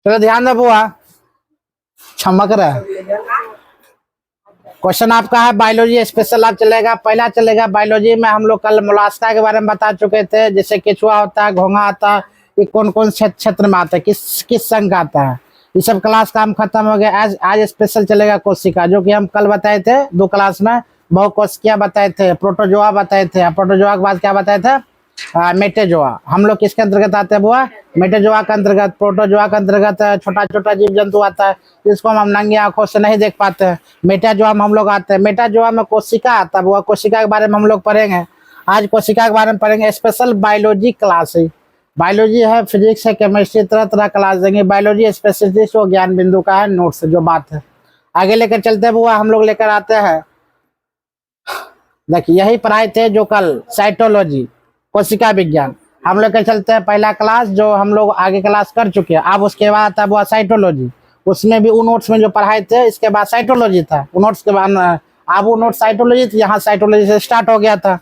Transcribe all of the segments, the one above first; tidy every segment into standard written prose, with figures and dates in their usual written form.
चलो ध्यान दो बुआ, चमक रहा है। क्वेश्चन आपका है बायोलॉजी स्पेशल लैब चलेगा। पहला चलेगा बायोलॉजी में हम लोग कल मोलास्का के बारे में बता चुके थे, जैसे केचुआ होता है, घोंघा आता है, ये कौन कौन क्षेत्र में आता है, किस किस संघ का आता है। ये सब क्लास काम खत्म हो गया। आज स्पेशल चलेगा कोशिका, जो कि हम कल बताए थे 2 क्लास में। बहुकोशिकीय बताए थे, प्रोटोजोआ बताए थे, प्रोटोजोआ के बाद क्या बताए थे, मेटेजोआ। हम लोग किसके अंतर्गत आते हैं बुआ, मेटेजोआ के अंतर्गत। प्रोटोजोआ के अंतर्गत छोटा छोटा जीव जंतु आता है जिसको हम नंगी आंखों से नहीं देख पाते हैं। मेटाजोआ में हम लोग आते हैं। मेटाजोआ में कोशिका आता है बुआ, कोशिका के बारे में हम लोग पढ़ेंगे। आज कोशिका के बारे में पढ़ेंगे। स्पेशल बायोलॉजी क्लास है, बायोलॉजी है, फिजिक्स है, केमिस्ट्री, तरह तरह क्लास देंगे। बायोलॉजी स्पेसिफिक वो ज्ञान बिंदु का है, नोट्स जो बात है। आगे लेकर चलते हैं बुआ, हम लोग लेकर आते हैं, देखिए यही पढ़ाए थे जो कल, साइटोलॉजी, कोशिका विज्ञान। हम लोग के चलते हैं पहला क्लास जो हम लोग आगे क्लास कर चुके हैं। अब उसके बाद था वो साइटोलॉजी, उसमें भी उन नोट्स में जो पढ़ाए थे, इसके बाद साइटोलॉजी था। उन नोट्स के बाद अब वो नोट साइटोलॉजी थी, यहाँ साइटोलॉजी से स्टार्ट हो गया था।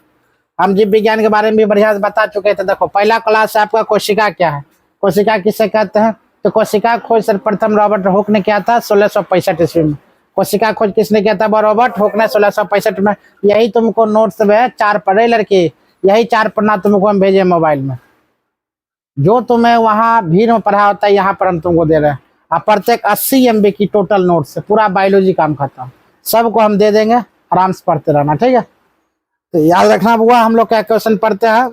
हम जीव विज्ञान के बारे में भी बढ़िया से बता चुके थे। देखो पहला क्लास है आपका कोशिका क्या है, कोशिका किसे कहते हैं। तो कोशिका खोज सर्वप्रथम रॉबर्ट हुक ने किया था 1665 ईस्वी में। कोशिका खोज किसने किया था, रॉबर्ट हुक ने 1665 में। यही तुमको नोट्स में 4 पढ़े लड़के, यही 4 पढ़ना तुमको हम भेजे मोबाइल में। जो तुम्हें वहां भीड़ में पढ़ा होता है यहाँ पर हम तुमको दे रहे हैं। अब प्रत्येक 80 MB की टोटल नोट्स से पूरा बायोलॉजी काम खत्म, सबको हम दे देंगे, आराम से पढ़ते रहना, ठीक है। तो याद रखना बुआ, हम लोग क्या क्वेश्चन पढ़ते हैं,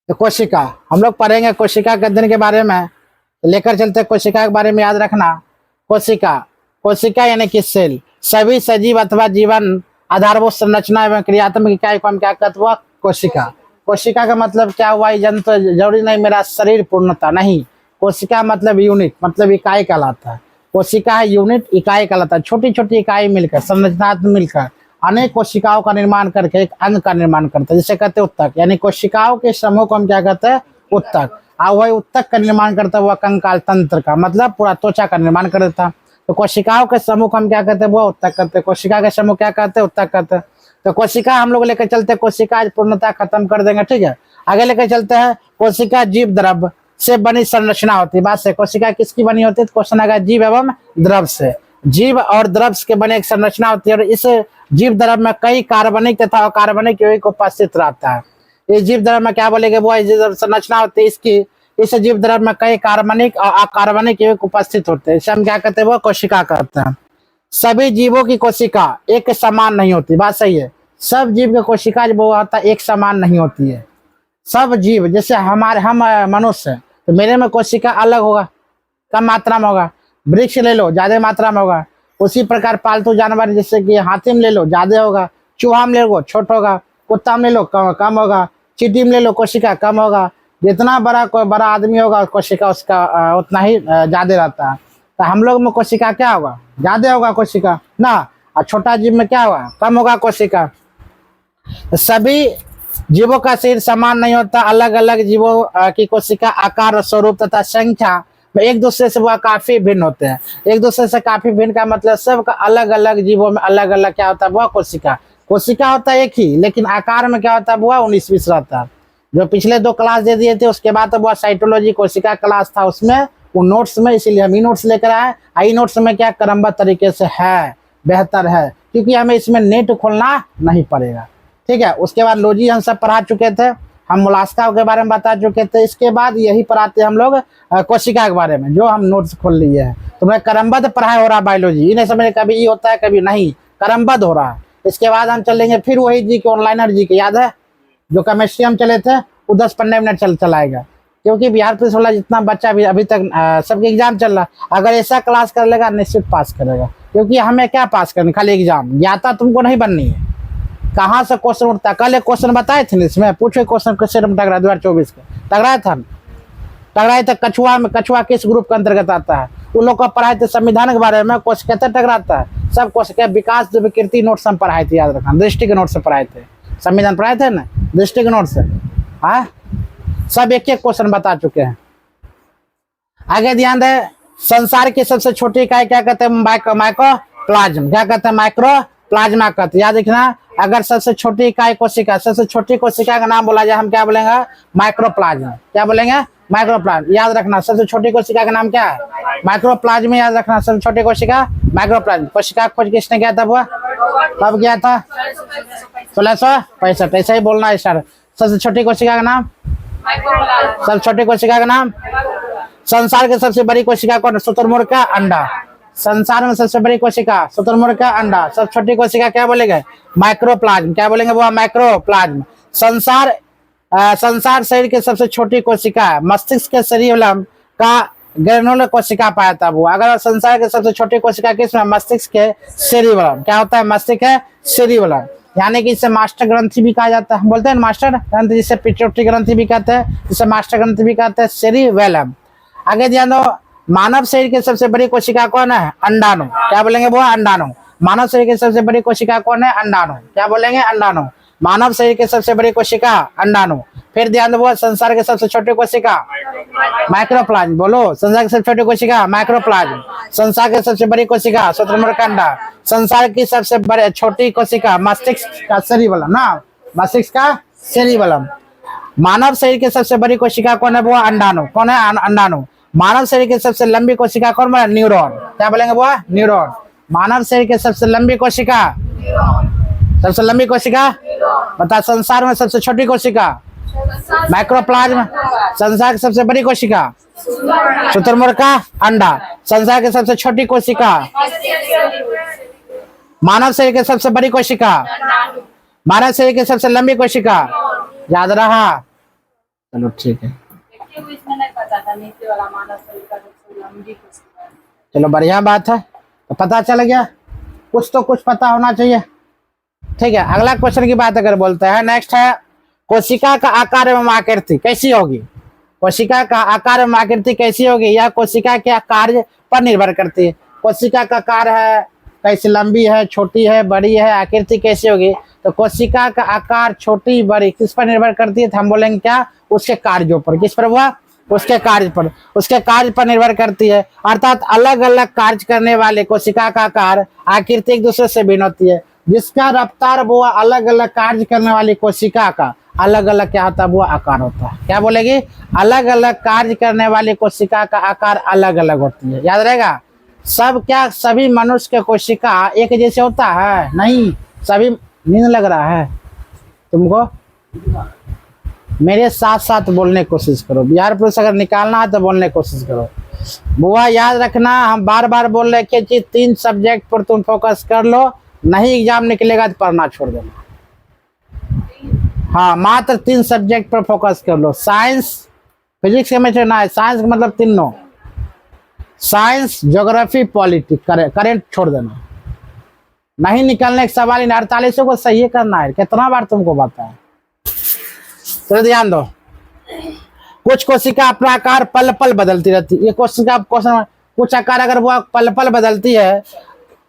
तो कोशिका हम लोग पढ़ेंगे। कोशिका के अध्ययन के बारे में लेकर चलते हैं, कोशिका के बारे में याद रखना। कोशिका, कोशिका यानी कि सेल, सभी सजीव अथवा जीवन आधारभूत संरचना एवं क्रियात्मक इकाई को हम क्या कहते हैं, कोशिका। कोशिका का मतलब क्या हुआ, जंतु जरूरी नहीं मेरा शरीर पूर्णता, नहीं। कोशिका मतलब यूनिट, मतलब इकाई कहलाता है। कोशिका है यूनिट, इकाई कहलाता है। छोटी छोटी इकाई मिलकर, संरचनात्मक मिलकर अनेक कोशिकाओं का निर्माण करके एक अंग का निर्माण करता है, जिसे कहते हैं उत्तक। यानी कोशिकाओं के समूह को हम क्या कहते हैं, उत्तक। और वही उत्तक का निर्माण करता है, वह कंकाल तंत्र का, मतलब पूरा त्वचा का निर्माण कर देता है। तो कोशिकाओं के समूह को हम क्या कहते हैं, वो उत्तक कहते हैं। कोशिका के समूह क्या कहते हैं, उत्तक कहते हैं। तो कोशिका हम लोग लेकर चलते हैं, कोशिका आज पूर्णता खत्म कर देंगे, ठीक है। आगे लेकर चलते हैं, कोशिका जीव द्रव से बनी संरचना होती है। बात से कोशिका किसकी बनी होती है, तो क्वेश्चन आएगा जीव एवं द्रव से। जीव और द्रव के बने एक संरचना होती है, और इस जीव द्रव में कई कार्बनिक तथा अकार्बनिक यौगिक उपस्थित रहता है। इस जीव द्रव में क्या बोलेंगे वो संरचना होती है इसकी, इस जीव द्रव में कई कार्बनिक और अकार्बनिक यौगिक उपस्थित होते हैं, इसे हम क्या कहते हैं, वो कोशिका कहते हैं। सभी जीवों की कोशिका एक समान नहीं होती, बात सही है। सब जीव की कोशिका जो होता है एक समान नहीं होती है। सब जीव, जैसे हम मनुष्य, तो मेरे में कोशिका अलग होगा, कम मात्रा में होगा। वृक्ष ले लो, ज्यादा मात्रा में होगा। उसी प्रकार पालतू जानवर जैसे कि हाथी में ले लो, ज्यादा होगा। चूहा में ले लो, छोटा होगा। कुत्ता में ले लो, कम होगा। चींटी में ले लो, कोशिका कम होगा। जितना बड़ा आदमी होगा कोशिका उसका उतना ही ज्यादा रहता है। तो हम लोग में कोशिका क्या होगा, ज्यादा होगा कोशिका ना। और छोटा जीव में क्या होगा, कम होगा कोशिका। सभी जीवों का शरीर समान नहीं होता, अलग अलग जीवों की कोशिका आकार, स्वरूप तथा संख्या में एक दूसरे से वह काफी भिन्न होते हैं। एक दूसरे से काफी भिन्न का मतलब सबका अलग अलग जीवों में अलग अलग क्या होता है, वह कोशिका। कोशिका होता है एक ही, लेकिन आकार में क्या होता है, वह 19-20 रहता है। जो पिछले 2 क्लास दे दिए थे, उसके बाद तो वह साइटोलॉजी कोशिका क्लास था, उसमें वो नोट्स में, इसीलिए हम ही नोट्स लेकर आए। आई नोट्स में क्या क्रमबद्ध तरीके से है, बेहतर है, क्योंकि हमें इसमें नेट खोलना नहीं पड़ेगा, ठीक है। उसके बाद लॉजी हम सब पढ़ा चुके थे, हम मोलास्का के बारे में बता चुके थे। इसके बाद यही पढ़ाते हम लोग कोशिका के बारे में, जो हम नोट्स खोल लिए हैं। तुम्हें क्रमबद्ध पढ़ाई हो रहा है बायोलॉजी, इन्हें समझ, कभी ये होता है कभी नहीं, क्रमबद्ध हो रहा है। इसके बाद हम चलेंगे फिर वही जी के ऑनलाइनर जी के, याद है जो केमिस्ट्री हम चले थे, वो 10-15 मिनट चलाएगा। क्योंकि बिहार पुलिस वाला जितना बच्चा भी अभी तक सबके एग्जाम चल रहा है, अगर ऐसा क्लास कर लेगा निश्चित पास करेगा। क्योंकि हमें क्या पास करना, खाली एग्जाम, ज्ञाता तुमको नहीं बननी है। कहाँ से क्वेश्चन उठता है, कल एक क्वेश्चन बताए थे इसमें, पूछो क्वेश्चन किससे टकराया 2024 के, टकराया था, टकराए थे कछुआ में। कछुआ किस ग्रुप के अंतर्गत आता है, उन लोग को पढ़ाए थे संविधान के बारे में। क्वेश्चन कहते टकराता है सब क्वेश्चन। विकास विकृति नोट्स हम पढ़ाए थे, याद रखना, दृष्टि के नोट से पढ़ाए थे। संविधान पढ़ाए थे ना, दृष्टि के नोट से, हाँ सब एक एक क्वेश्चन बता चुके हैं। आगे ध्यान दे, संसार की सबसे छोटी इकाई क्या कहते हैं, माइक्रोप्लाज्म। क्या कहते हैं, माइक्रोप्लाज्मा कहते हैं, याद रखना। अगर सबसे छोटी इकाई कोशिका, सबसे छोटी कोशिका का नाम बोला जाए, हम क्या बोलेंगे, माइक्रोप्लाज्म। क्या बोलेंगे, माइक्रोप्लाज्म। याद रखना सबसे छोटी कोशिका का नाम क्या है? माइक्रोप्लाज्म। याद रखना सबसे छोटी कोशिका माइक्रोप्लाज्म। कोशिका खोज किसने किया था? वो कब किया था? 1665। ऐसा ही बोलना है सर। सबसे छोटी कोशिका का नाम? सबसे छोटी कोशिका का नाम? संसार की सबसे बड़ी कोशिका कौन? शुतुरमुर्ग का अंडा। संसार में सबसे बड़ी कोशिका शुतुरमुर्ग का अंडा। सबसे छोटी कोशिका क्या बोलेंगे? माइक्रोप्लाज्म। क्या बोलेंगे? वो माइक्रोप्लाज्म। संसार शरीर की सबसे छोटी कोशिका है। मस्तिष्क के सेरिबेलम का ग्रेनुलर कोशिका पाया था वो। अगर संसार की सबसे छोटी कोशिका किसमें? मस्तिष्क के सेरिबेलम। क्या होता है? मस्तिष्क है सेरिबेलम। यानी कि इसे मास्टर ग्रंथि भी कहा जाता है। बोलते हैं मास्टर ग्रंथि, जिसे पिट्यूटरी ग्रंथि भी कहते हैं, जिसे मास्टर ग्रंथि भी कहते हैं, सेरिबेलम। आगे ध्यान दो, मानव शरीर की सबसे बड़ी कोशिका कौन है? अंडाणु। क्या बोलेंगे? वो अंडाणु। मानव शरीर की सबसे बड़ी कोशिका कौन है? अंडाणु। क्या बोलेंगे? अंडाणु। मानव शरीर की सबसे बड़ी कोशिका अंडाणु। फिर ध्यान दो, संसार की सबसे छोटी कोशिका माइक्रोप्लाज्म। बोलो, संसार की सबसे छोटी कोशिका माइक्रोप्लाज्म। संसार की सबसे बड़ी कोशिका शुतुरमुर्ग का अंडा। संसार की सबसे बड़ी छोटी कोशिका मस्तिष्क का सेरिबेलम ना, मस्तिष्क का सेरिबेलम। मानव शरीर की सबसे बड़ी कोशिका कौन है? वो अंडाणु। कौन है? अंडाणु। मानव शरीर की सबसे लंबी कोशिका कौन है? न्यूरॉन। क्या बोलेंगे? वो न्यूरॉन। मानव शरीर की सबसे लंबी कोशिका, सबसे लंबी कोशिका बता। संसार में सबसे छोटी कोशिका माइक्रोप्लाज्म। संसार की सबसे बड़ी कोशिका शुतुरमुर्ग का अंडा। संसार की सबसे छोटी कोशिका मानव शरीर की सबसे बड़ी कोशिका, मानव शरीर की सबसे लंबी कोशिका। याद रहा? चलो ठीक है, चलो बढ़िया बात है, तो पता चल गया। कुछ तो कुछ पता होना चाहिए। ठीक है, अगला क्वेश्चन की बात अगर बोलते हैं, नेक्स्ट है कोशिका का आकार एवं आकृति कैसी होगी? कोशिका का आकार एवं आकृति कैसी होगी? यह कोशिका के कार्य पर निर्भर करती है। कोशिका का कार्य है, कैसी लंबी है, छोटी है, बड़ी है, आकृति कैसी होगी? तो कोशिका का आकार छोटी बड़ी किस पर निर्भर करती है? तो हम बोलेंगे क्या? उसके कार्यों पर। किस पर हुआ? उसके कार्य पर। उसके कार्य पर निर्भर करती है। अर्थात अलग अलग कार्य करने वाले कोशिका का आकार आकृति एक दूसरे से भिन्न होती है। जिसका रफ्तार वो अलग अलग कार्य करने वाली कोशिका का अलग अलग क्या होता है? वो आकार होता है। क्या बोलेगी? अलग अलग कार्य करने वाली कोशिका का आकार अलग अलग होती है। याद रहेगा? सब क्या सभी मनुष्य के कोशिका एक जैसे होता है? नहीं, सभी। नींद लग रहा है तुमको? मेरे साथ साथ बोलने की कोशिश करो। बिहार पुलिस अगर निकालना है तो बोलने की कोशिश करो। बुआ याद रखना, हम बार बार बोल रहे कि 3 सब्जेक्ट पर तुम फोकस कर लो, नहीं एग्जाम निकलेगा तो पढ़ना छोड़ देना। हाँ, मात्र 3 सब्जेक्ट पर फोकस कर लो। साइंस, फिजिक्स, केमिस्ट्री ना है, साइंस का मतलब तीनों, साइंस, ज्योग्राफी, पॉलिटिक्स, करेंट छोड़ देना। नहीं निकलने का सवाल ही नहीं। 48 को सही करना है। कितना बार तुमको बताया? तो ध्यान दो, कुछ कोशिका अपना आकार पल पल बदलती रहती है। ये कोशिका क्वेश्चन, कुछ आकार अगर वो पल पल बदलती है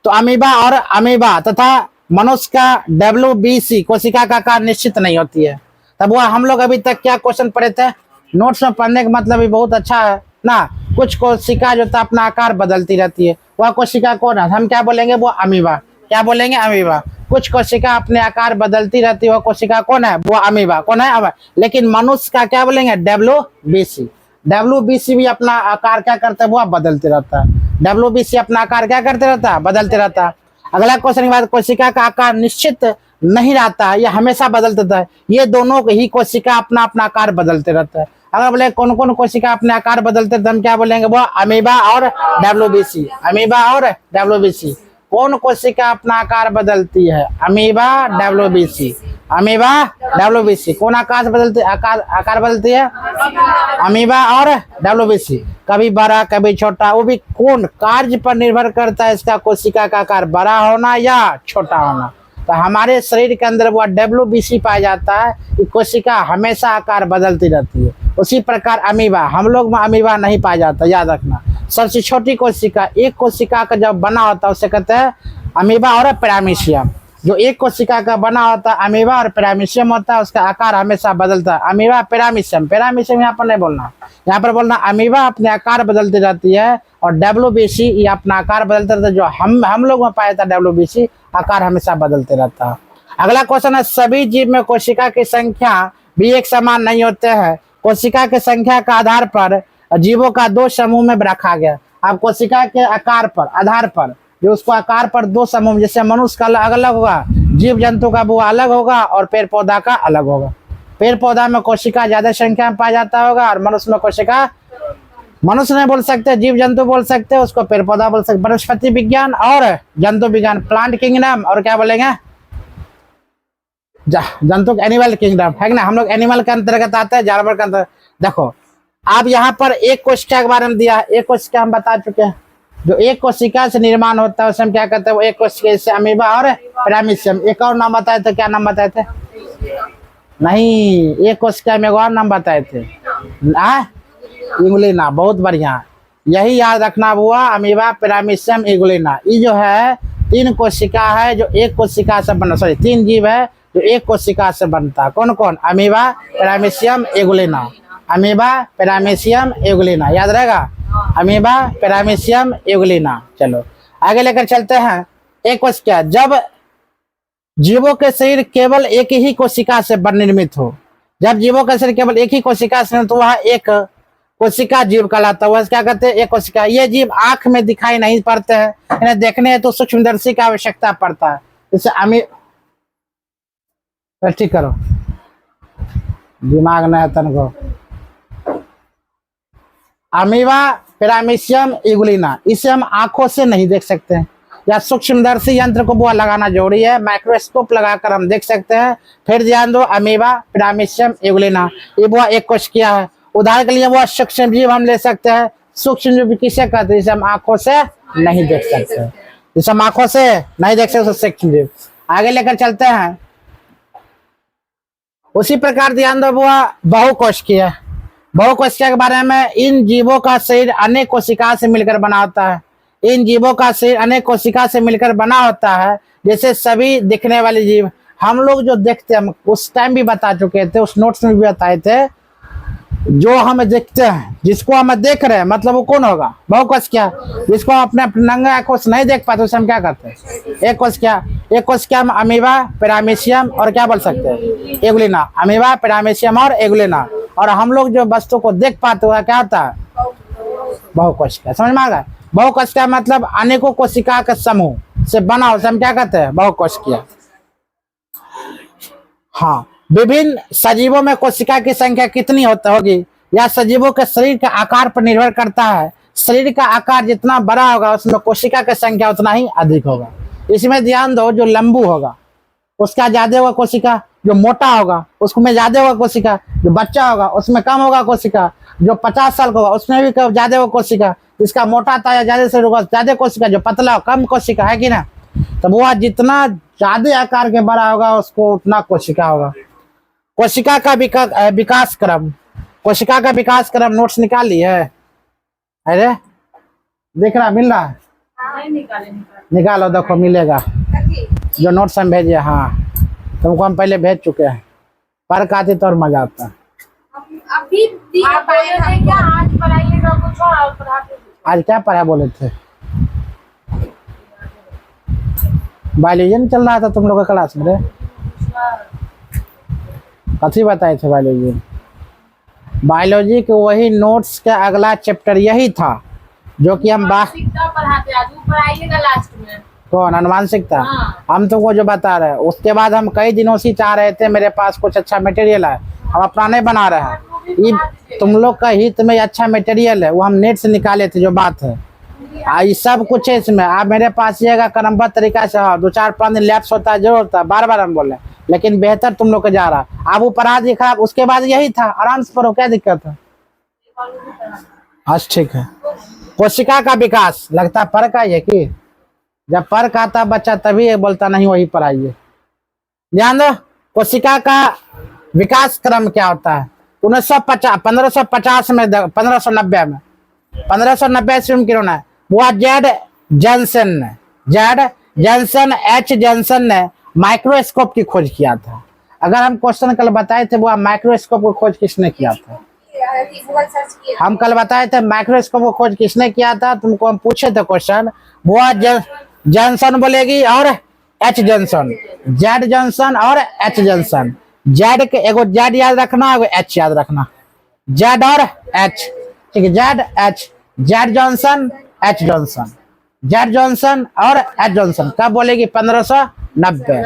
तो अमीबा और अमीबा तथा मनुष्य का WBC कोशिका का आकार निश्चित नहीं होती है। तब वह हम लोग अभी तक क्या क्वेश्चन पढ़े थे? नोट्स में पढ़ने का मतलब भी बहुत अच्छा है ना। कुछ कोशिका जो था अपना आकार बदलती रहती है, वह कोशिका कौन है? हम क्या बोलेंगे? वो अमीबा। क्या बोलेंगे? अमीबा। कुछ कोशिका अपने आकार बदलती रहती है, वह कोशिका कौन है? वो अमीबा। कौन है? लेकिन मनुष्य का क्या बोलेंगे? WBC। WBC भी अपना आकार क्या करता है? वो बदलते रहता है। WBC अपना आकार क्या करते रहता है? बदलते रहता है। अगला क्वेश्चन के बाद, कोशिका का आकार निश्चित नहीं रहता है, यह हमेशा बदलता रहता है। ये दोनों ही कोशिका अपना अपना आकार बदलते रहता है। अगर बोले कौन कौन कोशिका अपने आकार बदलते हैं, तो हम क्या बोलेंगे? वो अमीबा और WBC। अमीबा और WBC। कौन कोशिका अपना आकार बदलती है? Amoeba, WBC। Amoeba, WBC। कौन आकार बदलती आकार बदलती है? अमीबा और WBC। कभी बड़ा कभी छोटा, वो भी कौन कार्य पर निर्भर करता है इसका? कोशिका का आकार बड़ा होना या छोटा होना। तो हमारे शरीर के अंदर वो WBC पाया जाता है कि कोशिका हमेशा आकार बदलती रहती है। उसी प्रकार अमीबा, हम लोग में अमीबा नहीं पाया जाता। याद रखना, सबसे छोटी कोशिका, एक कोशिका का जब बना होता है उसे कहते हैं अमीबा और पैरामीशियम। जो एक कोशिका का बना होता है अमीबा और पैरामीशियम होता है, उसका आकार हमेशा बदलता है। Amoeba, paramecium. पैरामीशियम यहाँ पर नहीं बोलना, यहाँ पर बोलना अमीबा अपने आकार बदलती रहती है और WBC ये अपना आकार बदलते रहता है। जो हम लोग में पाया था WBC आकार हमेशा बदलते रहता है। अगला क्वेश्चन है, सभी जीव में कोशिका की संख्या भी एक समान नहीं होते हैं, कोशिका की संख्या का आधार पर जीवों का दो समूह में रखा गया। अब कोशिका के आकार पर आधार पर जो उसको आकार पर दो समूह, जैसे मनुष्य का अलग अलग होगा, जीव जंतु का वो अलग होगा और पेड़ पौधा का अलग होगा। पेड़ पौधा में कोशिका ज्यादा संख्या में पाया जाता होगा और मनुष्य में कोशिका, मनुष्य नहीं बोल सकते, जीव जंतु बोल सकते, उसको पेड़ पौधा बोल सकते। वनस्पति विज्ञान और जंतु विज्ञान, प्लांट किंगडम, और क्या बोलेंगे जंतु एनिमल किंगडम, है ना। हम लोग एनिमल के अंतर्गत आते हैं, जानवर के अंतर्गत। देखो आप यहाँ पर एक कोशिका के बारे में दिया, एक कोशिका हम बता चुके हैं। जो एक कोशिका से निर्माण होता है उसे हम क्या कहते हैं, वो एक कोशिका से अमीबा और पैरामीशियम। एक और नाम बताए थे, क्या नाम बताए थे? नहीं, एक कोशिका में एक और नाम बताए थे, इगुलिना। बहुत बढ़िया, यही याद रखना हुआ, अमीबा, पैरामीशियम, इगुलिना। ये जो है तीन कोशिका है जो एक कोशिका से बना, सॉरी तीन जीव है जो एक कोशिका से बनता है। कौन कौन? Amoeba, paramecium, euglena. Amoeba, paramecium, euglena, याद रहेगा। Amoeba, paramecium, euglena. चलो आगे लेकर चलते हैं। एक कोशिका, जब जीवों के शरीर केवल एक ही कोशिका से निर्मित हो, जब जीवों का शरीर केवल एक ही कोशिका से, तो वह एक कोशिका जीव कहलाता है। वह क्या कहते हैं? एक कोशिका। ये जीव आंख में दिखाई नहीं पड़ते हैं, इन्हें देखने तो सूक्ष्मदर्शी की आवश्यकता पड़ता है। जैसे ठीक करो, दिमाग नहीं तन को। अमीबा, पैरामीशियम, इगुलिना, इसे हम आंखों से नहीं देख सकते हैं, या सूक्ष्मदर्शी यंत्र को वो लगाना जरूरी है, माइक्रोस्कोप लगाकर हम देख सकते हैं। फिर ध्यान दो, अमीबा, पैरामीशियम, इगुलिना, ये वो एक कोशिका है। उदाहरण के लिए वो सूक्ष्म जीव हम ले सकते हैं। सूक्ष्म जीव किसे कहते हैं? जिसे हम आंखों से नहीं देख सकते, जिसे हम आंखों से नहीं देख सकते, सूक्ष्म जीव। आगे लेकर चलते हैं। उसी प्रकार ध्यान दो, वो बहुकोशिकीय है। बहुकोशिका के बारे में, इन जीवों का शरीर अनेक कोशिका से मिलकर बना होता है। इन जीवों का शरीर अनेक कोशिका से मिलकर बना होता है, जैसे सभी दिखने वाले जीव। हम लोग जो देखते हैं, हम उस टाइम भी बता चुके थे, उस नोट्स में भी बताए थे, जो हम देखते हैं, जिसको हम देख रहे हैं, मतलब वो कौन होगा? बहुकोशिकीय। जिसको हम अपने नंगे आंखों से नहीं देख पाते उसे हम क्या करते हैं? एक कोशिकीय। एक कोशिका में अमीबा, पैरामीशियम और क्या बोल सकते हैं? इगुलिना। अमीबा, पैरामीशियम और इगुलिना। और हम लोग जो वस्तु को देख पाते हुआ क्या होता है? बहुकोशिका। समझ में आ गया? बहुकोशिका मतलब अनेकों कोशिका के समूह से बना, उसे हम क्या कहते हैं? बहुकोशिकीय। हाँ, विभिन्न सजीवों में कोशिका की संख्या कितनी होगी, या सजीवों के शरीर के आकार पर निर्भर करता है। शरीर का आकार जितना बड़ा होगा उसमें कोशिका की संख्या उतना ही अधिक होगा। इसमें ध्यान दो, जो लंबू होगा उसका ज्यादा होगा कोशिका, जो मोटा होगा उसमें ज्यादा होगा कोशिका, जो बच्चा होगा उसमें कम होगा कोशिका, जो 50 साल का होगा उसमें भी ज्यादा होगा कोशिका। जिसका मोटा था या ज्यादा से होगा ज्यादा कोशिका, जो पतला हो कम कोशिका, है कि ना। तो वो जितना ज्यादा आकार के बड़ा होगा उसको उतना कोशिका होगा। कोशिका का विकास क्रम, कोशिका का विकास क्रम नोट्स निकाल ली है? अरे देख रहा, मिल रहा है? निकालो, देखो मिलेगा जो नोट्स हम भेजे। हाँ, तुमको हम पहले भेज चुके हैं, पर आती तो और मजा आता है। आज क्या पढ़ा बोले थे? बायोलॉजी चल रहा था तुम लोग का क्लास में? कथी बताए थे बायोलॉजी? बायोलॉजी के वही नोट्स का अगला चैप्टर यही था जो कि हम पढ़ाते लास्ट में। कौन? अनुवांशिकता। हम तुमको जो बता रहे हैं, उसके बाद हम कई दिनों से चाह रहे थे मेरे पास कुछ अच्छा मटेरियल है, हम अपना नहीं बना रहे हैं। तुम लोग का हित में अच्छा मटेरियल है, वो हम नेट से निकाले थे, जो बात है। ये सब कुछ है इसमें। आप मेरे पास आइएगा क्रमबद्ध तरीका से। हाँ, 2-4-5 दिन लैप्स होता है, जरूर होता है, बार बार हम बोल रहे हैं, लेकिन बेहतर तुम लोग का जा रहा। आप वो पढ़ा दिखा, उसके बाद यही था, आराम से पढ़ो, क्या दिक्कत है? अच्छा ठीक है। कोशिका का विकास लगता पर का है कि जब पर का आता बच्चा तभी बोलता नहीं वही पढ़ाइए। ध्यान दो, कोशिका का विकास क्रम क्या होता है? 1550 में, 1590 ईस्वी में है वो जेड जॉनसन एच जॉनसन ने माइक्रोस्कोप की खोज किया था। अगर हम क्वेश्चन कल बताए थे वो माइक्रोस्कोप की खोज किसने किया था? हम कल बताए थे माइक्रोस्कोप की खोज किसने किया था। तुमको हम पूछे थे क्वेश्चन, वो जॉनसन बोलेगी और एच जॉनसन, जेड जॉनसन और एच जॉनसन। जेड के एगो जेड याद रखना, एगो एच याद रखना। जेड और एच, ठीक है, Z H, Z Johnson H Johnson, Z Johnson और एच जॉनसन। कब बोलेगी? 1590,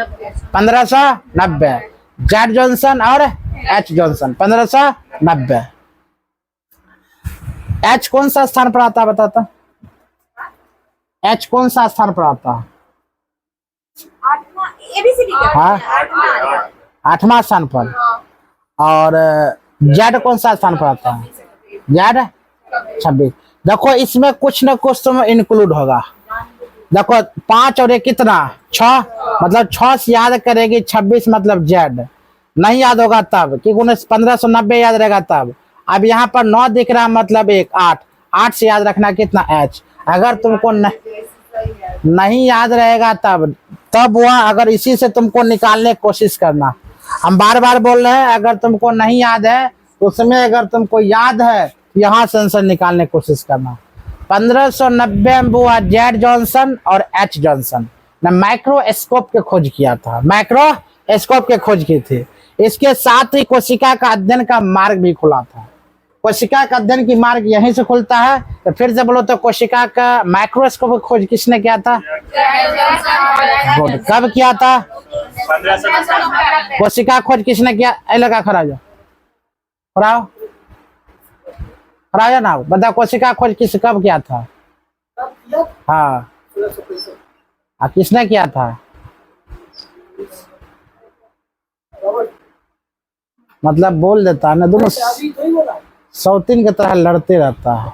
1590, जेड जॉनसन और एच जॉनसन 1590। एच कौन सा स्थान पर आता है बताता? एच कौन सा स्थान पर आता है? हाँ, 8वां स्थान पर। और जेड कौन सा स्थान पर आता है? जेड 26। देखो इसमें कुछ न कुछ तुम इंक्लूड होगा। देखो 5 और 1 कितना? 6, मतलब 6 से याद करेगी, 26 मतलब जेड। नहीं याद होगा तब, क्योंकि उन्हें 1590 याद रहेगा तब। अब यहाँ पर 9 दिख रहा मतलब 1, 8, 8 से याद रखना कितना? एच। अगर तुमको नहीं याद रहेगा तब वह, अगर इसी से तुमको निकालने की कोशिश करना। हम बार बार बोल रहे हैं, अगर तुमको नहीं याद है तो उसमें अगर तुमको याद है यहाँ से आंसर निकालने की कोशिश करना। 1590 में वो जेड जॉनसन और एच जॉनसन ने माइक्रोस्कोप के खोज किया था, माइक्रोस्कोप के खोज की थी। इसके साथ ही कोशिका का अध्ययन का मार्ग भी खुला था। कोशिका का अध्ययन की मार्ग यहीं से खुलता है। तो फिर से बोलो तो कोशिका का माइक्रोस्कोप की खोज किसने किया था? कब किया था? कोशिका खोज किसने किया? लगा खड़ा हो, खड़ा हो ना, बता कोशिका खोज कब किया था? हाँ, किसने किया था? मतलब बोल देता है ना, दोनों सौतीन की तरह लड़ते रहता है।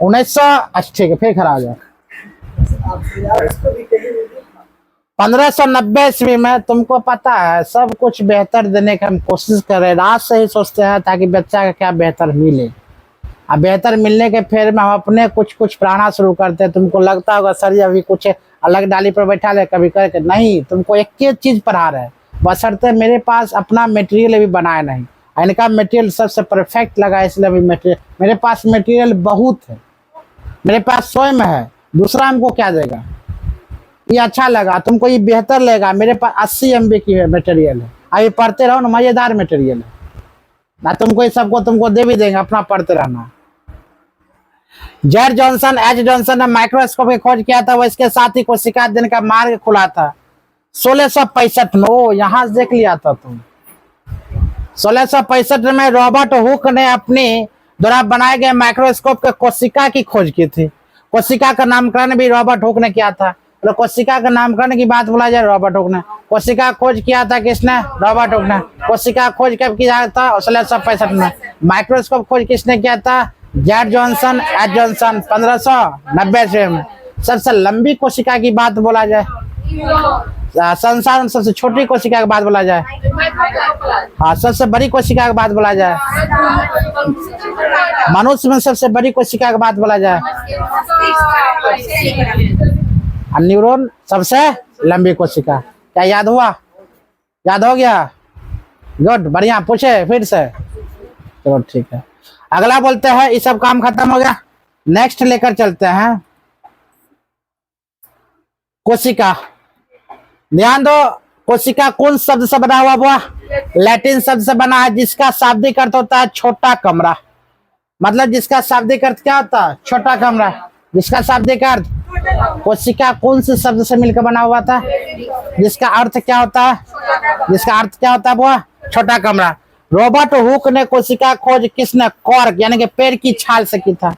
उन्नीस सौ, अच्छा ठीक है, फिर खड़ा हो जाए। 1590 ईस्वी में तुमको पता है सब कुछ बेहतर देने की हम कोशिश कर रहे हैं, रात से ही सोचते हैं ताकि बच्चा का क्या बेहतर मिले। अब बेहतर मिलने के फेर में हम अपने कुछ पढ़ाना शुरू करते हैं। तुमको लगता होगा सर जी अभी कुछ अलग डाली पर बैठा ले कभी करके, नहीं, तुमको एक ही चीज पढ़ा रहे हैं। बशर्ते मेरे पास अपना मटेरियल अभी बनाया नहीं, इनका मटेरियल सबसे परफेक्ट लगा, इसलिए अभी मटेरियल मेरे पास मटेरियल बहुत है, मेरे पास स्वयं है, दूसरा हमको क्या देगा? ये अच्छा लगा तुमको, ये बेहतर लगेगा, मेरे पास 80 MB की मटेरियल है, अभी पढ़ते रहो ना, मजेदार मटेरियल है ना, तुमको ये सबको तुमको दे भी देंगे, अपना पढ़ते रहना। जेड जॉनसन एच जॉनसन ने माइक्रोस्कोप की खोज किया था, वो इसके साथ ही कोशिका अध्ययन का मार्ग खुला था 1665 में। ओ यहाँ से देख लिया था तुम। 1665 में रॉबर्ट हुक ने अपने द्वारा बनाए गए माइक्रोस्कोप के कोशिका की खोज की थी। कोशिका का नामकरण भी रॉबर्ट हुक ने किया था। तो कोशिका का नामकरण की बात बोला जाए, रॉबर्ट हुक ने कोशिका खोज किया था। किसने? रॉबर्ट हुक ने। कोशिका खोज कब किया था? 1665 में। माइक्रोस्कोप खोज किसने किया था? जेड जॉनसन एच जॉनसन 1590 में। सबसे लंबी कोशिका की बात बोला जाए, संसार में सबसे छोटी कोशिका की बात बोला जाए, हाँ, सबसे बड़ी कोशिका की बात बोला जाए, मनुष्य में सबसे बड़ी कोशिका की बात बोला जाए, न्यूरॉन सबसे लंबी कोशिका। क्या याद हुआ? याद हो गया? गुड, बढ़िया। पूछे फिर से? चलो ठीक है, अगला बोलते हैं। ये सब काम खत्म हो गया, नेक्स्ट लेकर चलते हैं। कोशिका, ध्यान दो, कोशिका कौन शब्द से बना हुआ? लैटिन शब्द से बना है, जिसका शाब्दिक अर्थ होता है छोटा कमरा। मतलब जिसका शाब्दिक अर्थ क्या होता है? छोटा कमरा। जिसका शाब्दिक अर्थ, कोशिका कौन से शब्द से मिलकर बना हुआ था? जिसका अर्थ क्या होता है? जिसका अर्थ क्या होता है? वो छोटा कमरा। रॉबर्ट हुक ने कोशिका खोज किसने? कॉर्क यानी कि पेड़ की छाल से की था।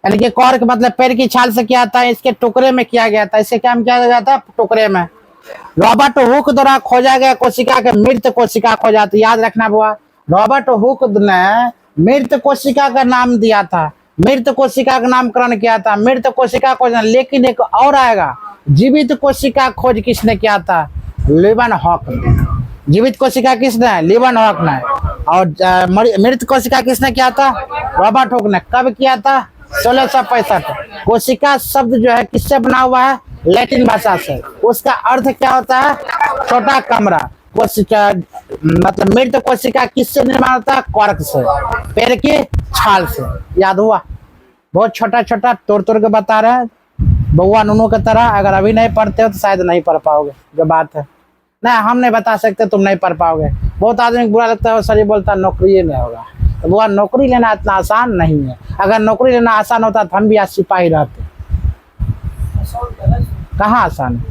यानी कि कॉर्क मतलब पेड़ की छाल से किया था। इसके टुकड़े में किया गया था। इसे क्या किया गया था? टुकड़े में। रॉबर्ट हुक द्वारा खोजा गया कोशिका के मृत कोशिका खोजा था। याद रखना बुआ, रॉबर्ट हुक ने मृत कोशिका का नाम दिया था, मृत कोशिका का नामकरण किया था, मृत कोशिका खोज। लेकिन एक और आएगा, जीवित कोशिका खोज किसने किया था? लीवन हॉक ने। जीवित कोशिका किसने? लीवन हॉक ने। और मृत कोशिका किसने किया था? रॉबर्ट हुक ने। कब किया था? 1665। कोशिका शब्द जो है किससे बना हुआ है? लैटिन भाषा से। उसका अर्थ क्या होता है? छोटा कमरा। कोशिका मतलब मृत कोशिका किससे निर्माण होता है? कॉर्क से, पेड़ की छाल से। याद हुआ? बहुत छोटा छोटा तोड़ तोड़ के बता रहे हैं। बउआ नूनू की तरह अगर अभी नहीं पढ़ते हो तो शायद नहीं पढ़ पाओगे, जो बात है। नहीं, हम नहीं बता सकते, तुम नहीं पढ़ पाओगे। बहुत आदमी को बुरा लगता है, सर ये बोलता है नौकरी ही नहीं होगा। तो बुआ नौकरी लेना इतना आसान नहीं है। अगर नौकरी लेना आसान होता तो हम भी आज सिपाही रहते। कहाँ आसान?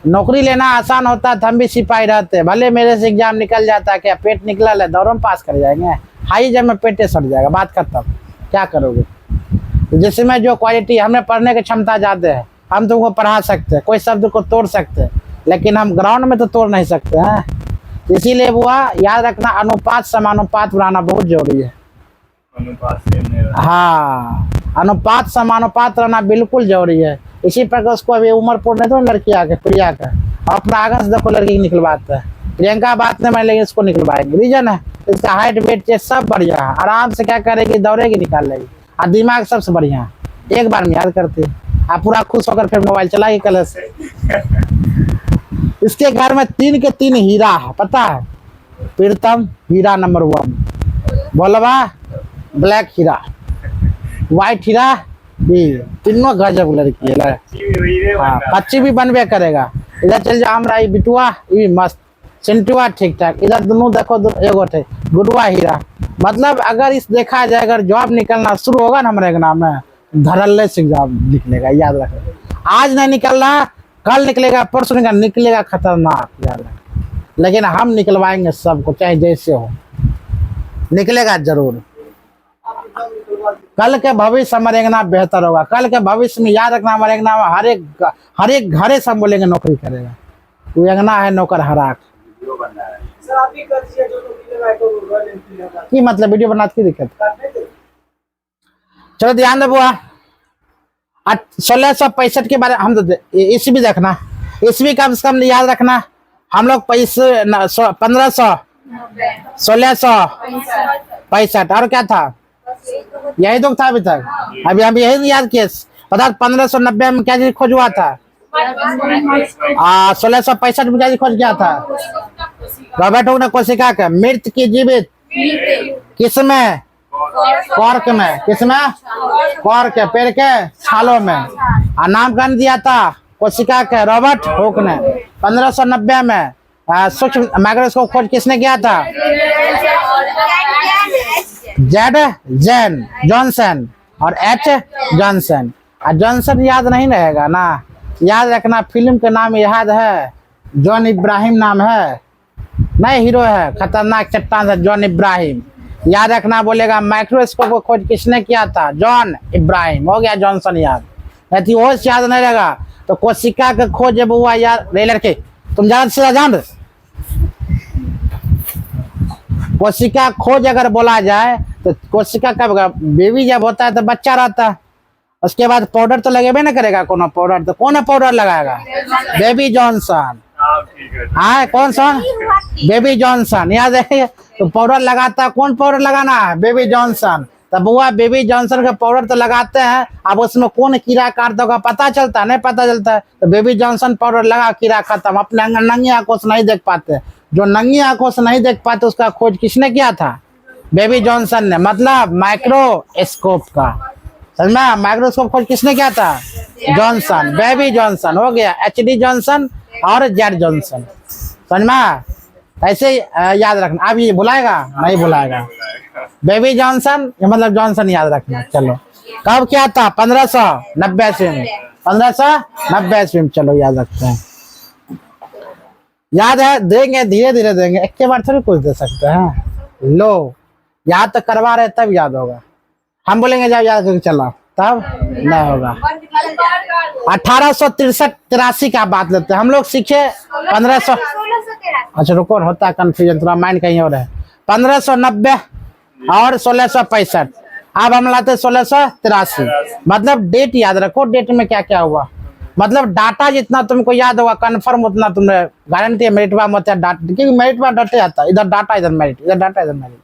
नौकरी लेना आसान होता तो हम भी सिपाही रहते। भले मेरे से एग्जाम निकल जाता, क्या पेट निकला है दौड़ों में पास कर जाएंगे? हाई जब में पेटे सड़ जाएगा, बात खत्म। क्या करोगे? जिसमें जो क्वालिटी, हमें पढ़ने की क्षमता ज़्यादा है, हम तुमको पढ़ा सकते हैं, कोई शब्द को तोड़ सकते हैं, लेकिन हम ग्राउंड में तो तोड़ नहीं सकते हैं। इसीलिए बुआ याद रखना, अनुपात समानुपात बनाना बहुत जरूरी है। हाँ, अनुपात समानुपात रहना बिल्कुल जरूरी है। इसी प्रकार उसको अभी उम्र पूर्ण तो लड़की आके प्रिया का अपना आगे से देखो लड़की निकलवाता है। प्रियंका बात नहीं, मैं लेकिन इसको निकलवाएंगे। रीजन है इसका हाइट वेट चेस्ट सब बढ़िया है, आराम से क्या करेगी, दौड़ेगी, निकाल लेगी, और दिमाग सबसे बढ़िया है, एक बार में याद करती है। आप पूरा खुश होकर फिर मोबाइल चलाएगी कल से। इसके घर में 3 के 3 हीरा है, पता है? प्रीतम हीरा नंबर 1, बोलवा ब्लैक हीरा, व्हाइट हीरा, तीनों गजब लड़की है। हाँ, बच्ची भी बनबे करेगा। इधर चल जाओ हमरा बिटुआ, ये मस्त, चिंटुआ ठीक ठाक, इधर दोनों देखो एगो थे गुडुआ हीरा। मतलब अगर इस देखा जाए, अगर जॉब निकलना शुरू होगा ना हमारे नाम में, धड़ल्ले से जॉब निकलेगा, याद रखना। आज नहीं निकल रहा, कल निकलेगा, परसों निकलेगा, खतरनाक, याद रखना। लेकिन हम निकलवाएंगे सबको, चाहे जैसे हो, निकलेगा जरूर। कल के भविष्य हमारे अंगना बेहतर होगा। कल के भविष्य में याद रखना, हमारे अंगना में हर एक घरे सब बोलेंगे नौकरी करेगा। वो अंगना है नौकर हराक। की मतलब वीडियो बनाते की दिक्कत? चलो ध्यान दे बुआ, 1665 के बारे हम तो ईस्वी देखना, ईस्वी कम से कम याद रखना। हम लोग 1500 1665 और क्या था, यही तो था अभी तक। अभी हम यही याद किए। पता 1590 में क्या चीज खोज हुआ था? 1665 में क्या चीज खोज किया था? रॉबर्ट हुक ने कोशिका के मृत की जीवित, किसमें? कॉर्क में। किसमें? कॉर्क के पेड़ के छालों में। और नामकरण दिया था कोशिका के रॉबर्ट हुक ने। 1590 में सूक्ष्म माइक्रोस्कोप खोज किसने किया था? जेड जैन जॉनसन और एच जॉनसन। जॉनसन याद नहीं रहेगा ना, याद रखना। फिल्म के नाम याद है, जॉन इब्राहिम नाम है, नहीं हीरो है, खतरनाक चट्टान से जॉन इब्राहिम। याद रखना, बोलेगा माइक्रोस्कोप को खोज किसने किया था? जॉन इब्राहिम। हो गया जॉनसन याद। यदि वो याद नहीं रहेगा तो कोशिका का खोज जब हुआ याद रे लड़के, तुम ज्यादा से जान रहे। कोशिका खोज अगर बोला जाए तो कोशिका का बेबी जब होता है तो बच्चा रहता है, उसके बाद पाउडर तो लगेबे ना करेगा। कौन पाउडर? तो कौन पाउडर लगाएगा? Baby Johnson. हाँ, कौन सा? Baby Johnson. याद है, तो पाउडर लगाता है। कौन पाउडर लगाना है? Baby Johnson. तब बुआ बेबी जॉनसन का पाउडर तो लगाते हैं, अब उसमें कौन कीड़ा काटता होगा पता चलता नहीं? पता चलता है। तो बेबी जॉनसन पाउडर लगा, कीड़ा खत्म। अपने नंगी आंखों से नहीं देख पाते, जो नंगी आंखों से नहीं देख पाते उसका खोज किसने किया था? बेबी जॉनसन ने। मतलब माइक्रोस्कोप का, समझना? माइक्रोस्कोप खोज किसने किया था? जॉनसन। बेबी जॉनसन हो गया, HD जॉनसन और जेड जॉनसन। समझना? ऐसे याद रखना। अब ये बुलाएगा नहीं? बुलाएगा। बेबी जॉनसन मतलब जॉनसन याद रखना। चलो, कब क्या था? 1590 ईस्वी में। 1590 ईस्वी में। चलो याद रखते हैं। याद है, देंगे, धीरे धीरे देंगे, एक के बार थोड़ी कुछ दे सकते हैं। लो, याद तो करवा रहे तब याद होगा। हम बोलेंगे जब याद करके चला तब नहीं होगा। 1863-83 का बात लेते हैं। हम लोग सीखे 1500। अच्छा रुको, होता है कंफ्यूजन, थोड़ा माइंड कहीं और है। 1590 और 1665। अब हम लाते 1683। मतलब डेट याद रखो, डेट में क्या क्या हुआ। मतलब डाटा जितना तुमको याद होगा कन्फर्म उतना तुमने गारंटी है। मेरिट में डाटा, क्योंकि मेरिट में डटे आता है। इधर डाटा, इधर मेरिट, इधर डाटा, इधर मेरिट।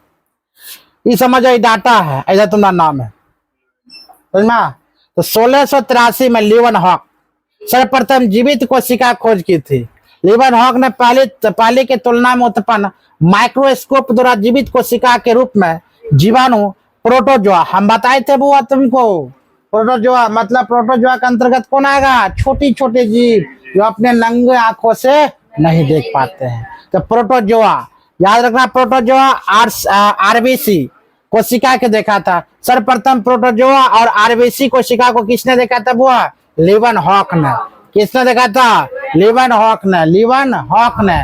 ये समझो, ये डाटा है, इधर तुम्हारा नाम है। समझना? तो 1683 में लीवन हॉक सर्वप्रथम जीवित कोशिका खोज की थी। लीवन हॉक ने पहले के तुलना में उत्पन्न माइक्रोस्कोप द्वारा जीवित कोशिका के रूप में जीवाणु प्रोटोजोआ, हम बताए थे बुआ तुमको, प्रोटोजोआ मतलब प्रोटोजोआ के अंतर्गत कौन आएगा? छोटी छोटी जीव जो अपने नंगे आंखों से नहीं देख पाते हैं। तो प्रोटोजोआ याद रखना, प्रोटोजोआ आरबीसी कोशिका के देखा था। सर्वप्रथम प्रोटोजोआ और आरबीसी कोशिका को किसने देखा था? वो लीवनहॉक ने। किसने देखा था? लीवनहॉक ने। लीवनहॉक ने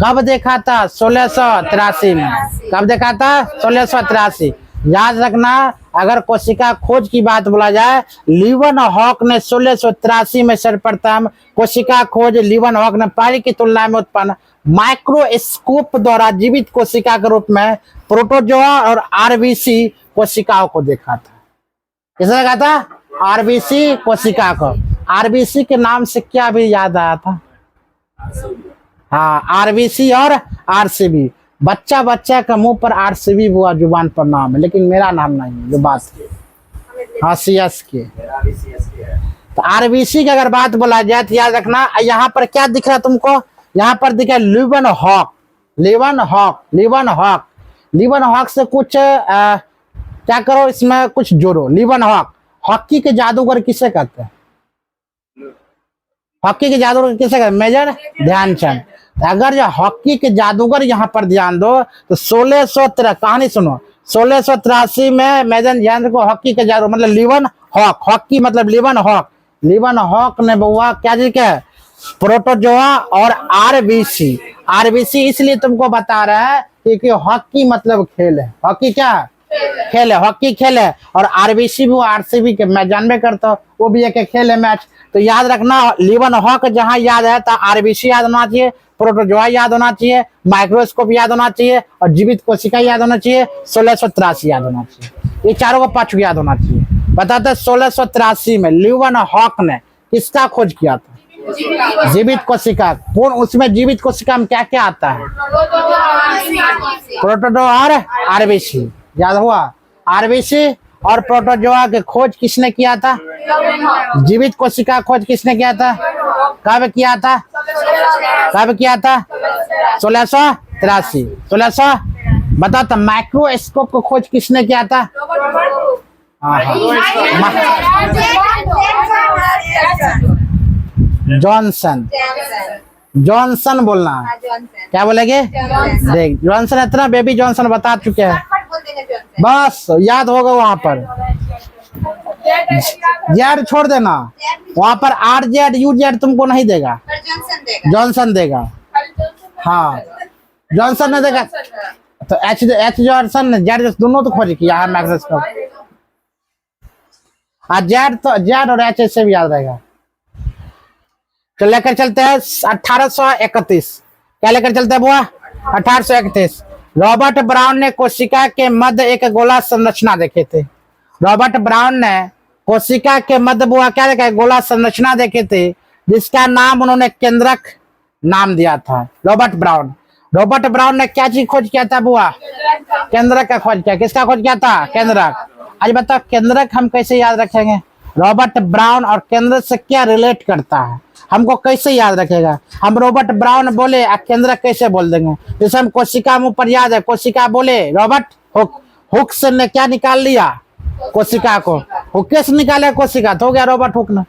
कब देखा था? 1683 में। कब देखा था? 1683। याद रखना, अगर कोशिका खोज की बात बोला जाए, लीवनहॉक ने 1683 में सर्वप्रथम कोशिका खोज लीवनहॉक ने पहले की तुलना में उत्पन्न माइक्रोस्कोप द्वारा जीवित कोशिका के रूप में प्रोटोजोआ और आरबीसी कोशिकाओं को देखा था। किसने देखा था? आरबीसी कोशिका को। आरबीसी के नाम से क्या भी याद आया था? हाँ, आरबीसी और आरसीबी। बच्चा बच्चा का मुंह पर आरसीबी हुआ जुबान पर नाम है, लेकिन मेरा नाम नहीं है। जो बात हाँ सीएस के। तो आरबीसी की अगर बात बोला जाए तो याद रखना, यहाँ पर क्या दिख रहा है तुमको? यहाँ पर दिखा लीवनहॉक। लीवनहॉक लीवनहॉक लीवनहॉक से कुछ क्या करो, इसमें कुछ जोड़ो। लीवनहॉक हॉकी के जादूगर किसे कहते हैं? हॉकी के जादूगर किसे कहते हैं? मेजर ध्यानचंद। अगर जो हॉकी के जादूगर यहाँ पर ध्यान दो तो 1613 कहानी सुनो, 1683 में मेजर ध्यानचंद को हॉकी के जादूगर मतलब लीवनहॉक, हॉकी मतलब लीवनहॉक, लीवनहॉक ने बुआ क्या जी के प्रोटोजोआ और आरबीसी। आरबीसी इसलिए तुमको बता रहा है क्योंकि हॉकी मतलब खेल है। हॉकी क्या खेल है? हॉकी खेल है। और आरबीसी भी आरसीबी के मैं जानबे करता हूँ, वो भी एक खेल है, मैच। तो याद रखना, लीवनहॉक जहां याद है तो आरबीसी याद होना चाहिए, प्रोटोजोआ याद होना चाहिए, माइक्रोस्कोप याद होना चाहिए और जीवित कोशिका याद होना चाहिए, 1683 याद होना चाहिए। ये चारों का पांच याद होना चाहिए। बताते 1683 में लीवनहॉक ने किसका खोज किया था? जीवित कोशिका। कौन? उसमें जीवित कोशिका में क्या क्या आता है? प्रोटोजोआ और आरबीसी। याद हुआ? आरबीसी और प्रोटोजोआ की खोज किसने किया था? जीवित कोशिका खोज किसने किया था? कब किया था? कब किया था? 1683। 1600 बताओ तो माइक्रोस्कोप को खोज किसने किया था? जॉनसन। जॉनसन बोलना है। क्या बोलेंगे? देख जॉनसन इतना बेबी जॉनसन बता चुके हैं, बस याद होगा। वहां पर जेड छोड़ देना, वहां पर आर जेड यू जेड तुमको नहीं देगा, जॉनसन देगा। हाँ जॉनसन ने देगा तो एच जॉनसन ने जेड दोनों तो खोज किया है माइक्रोस्कोप। जेड तो जेड और एच से भी याद रहेगा। तो लेकर चलते हैं 1831। क्या लेकर चलते हैं बुआ? 1831। रॉबर्ट ब्राउन ने कोशिका के मध्य एक गोला संरचना देखे थे। रॉबर्ट ब्राउन ने कोशिका के मध्य बुआ क्या देखा? गोला संरचना देखे थे, जिसका नाम उन्होंने केंद्रक नाम दिया था। रॉबर्ट ब्राउन ने क्या चीज खोज किया था बुआ? केंद्रक का खोज किया। किसका खोज किया था? केंद्रक। आज बताओ केंद्रक हम कैसे याद रखेंगे? रॉबर्ट ब्राउन और केंद्र से क्या रिलेट करता है, हमको कैसे याद रखेगा? हम रॉबर्ट ब्राउन बोले केंद्रक कैसे बोल देंगे? जैसे हम कोशिका मुंह पर याद है, कोशिका बोले रॉबर्ट हुक से ने क्या निकाल लिया? कोशिका को। हुक्के से निकाले कोशिका तो हो गया रॉबर्ट हुक ने।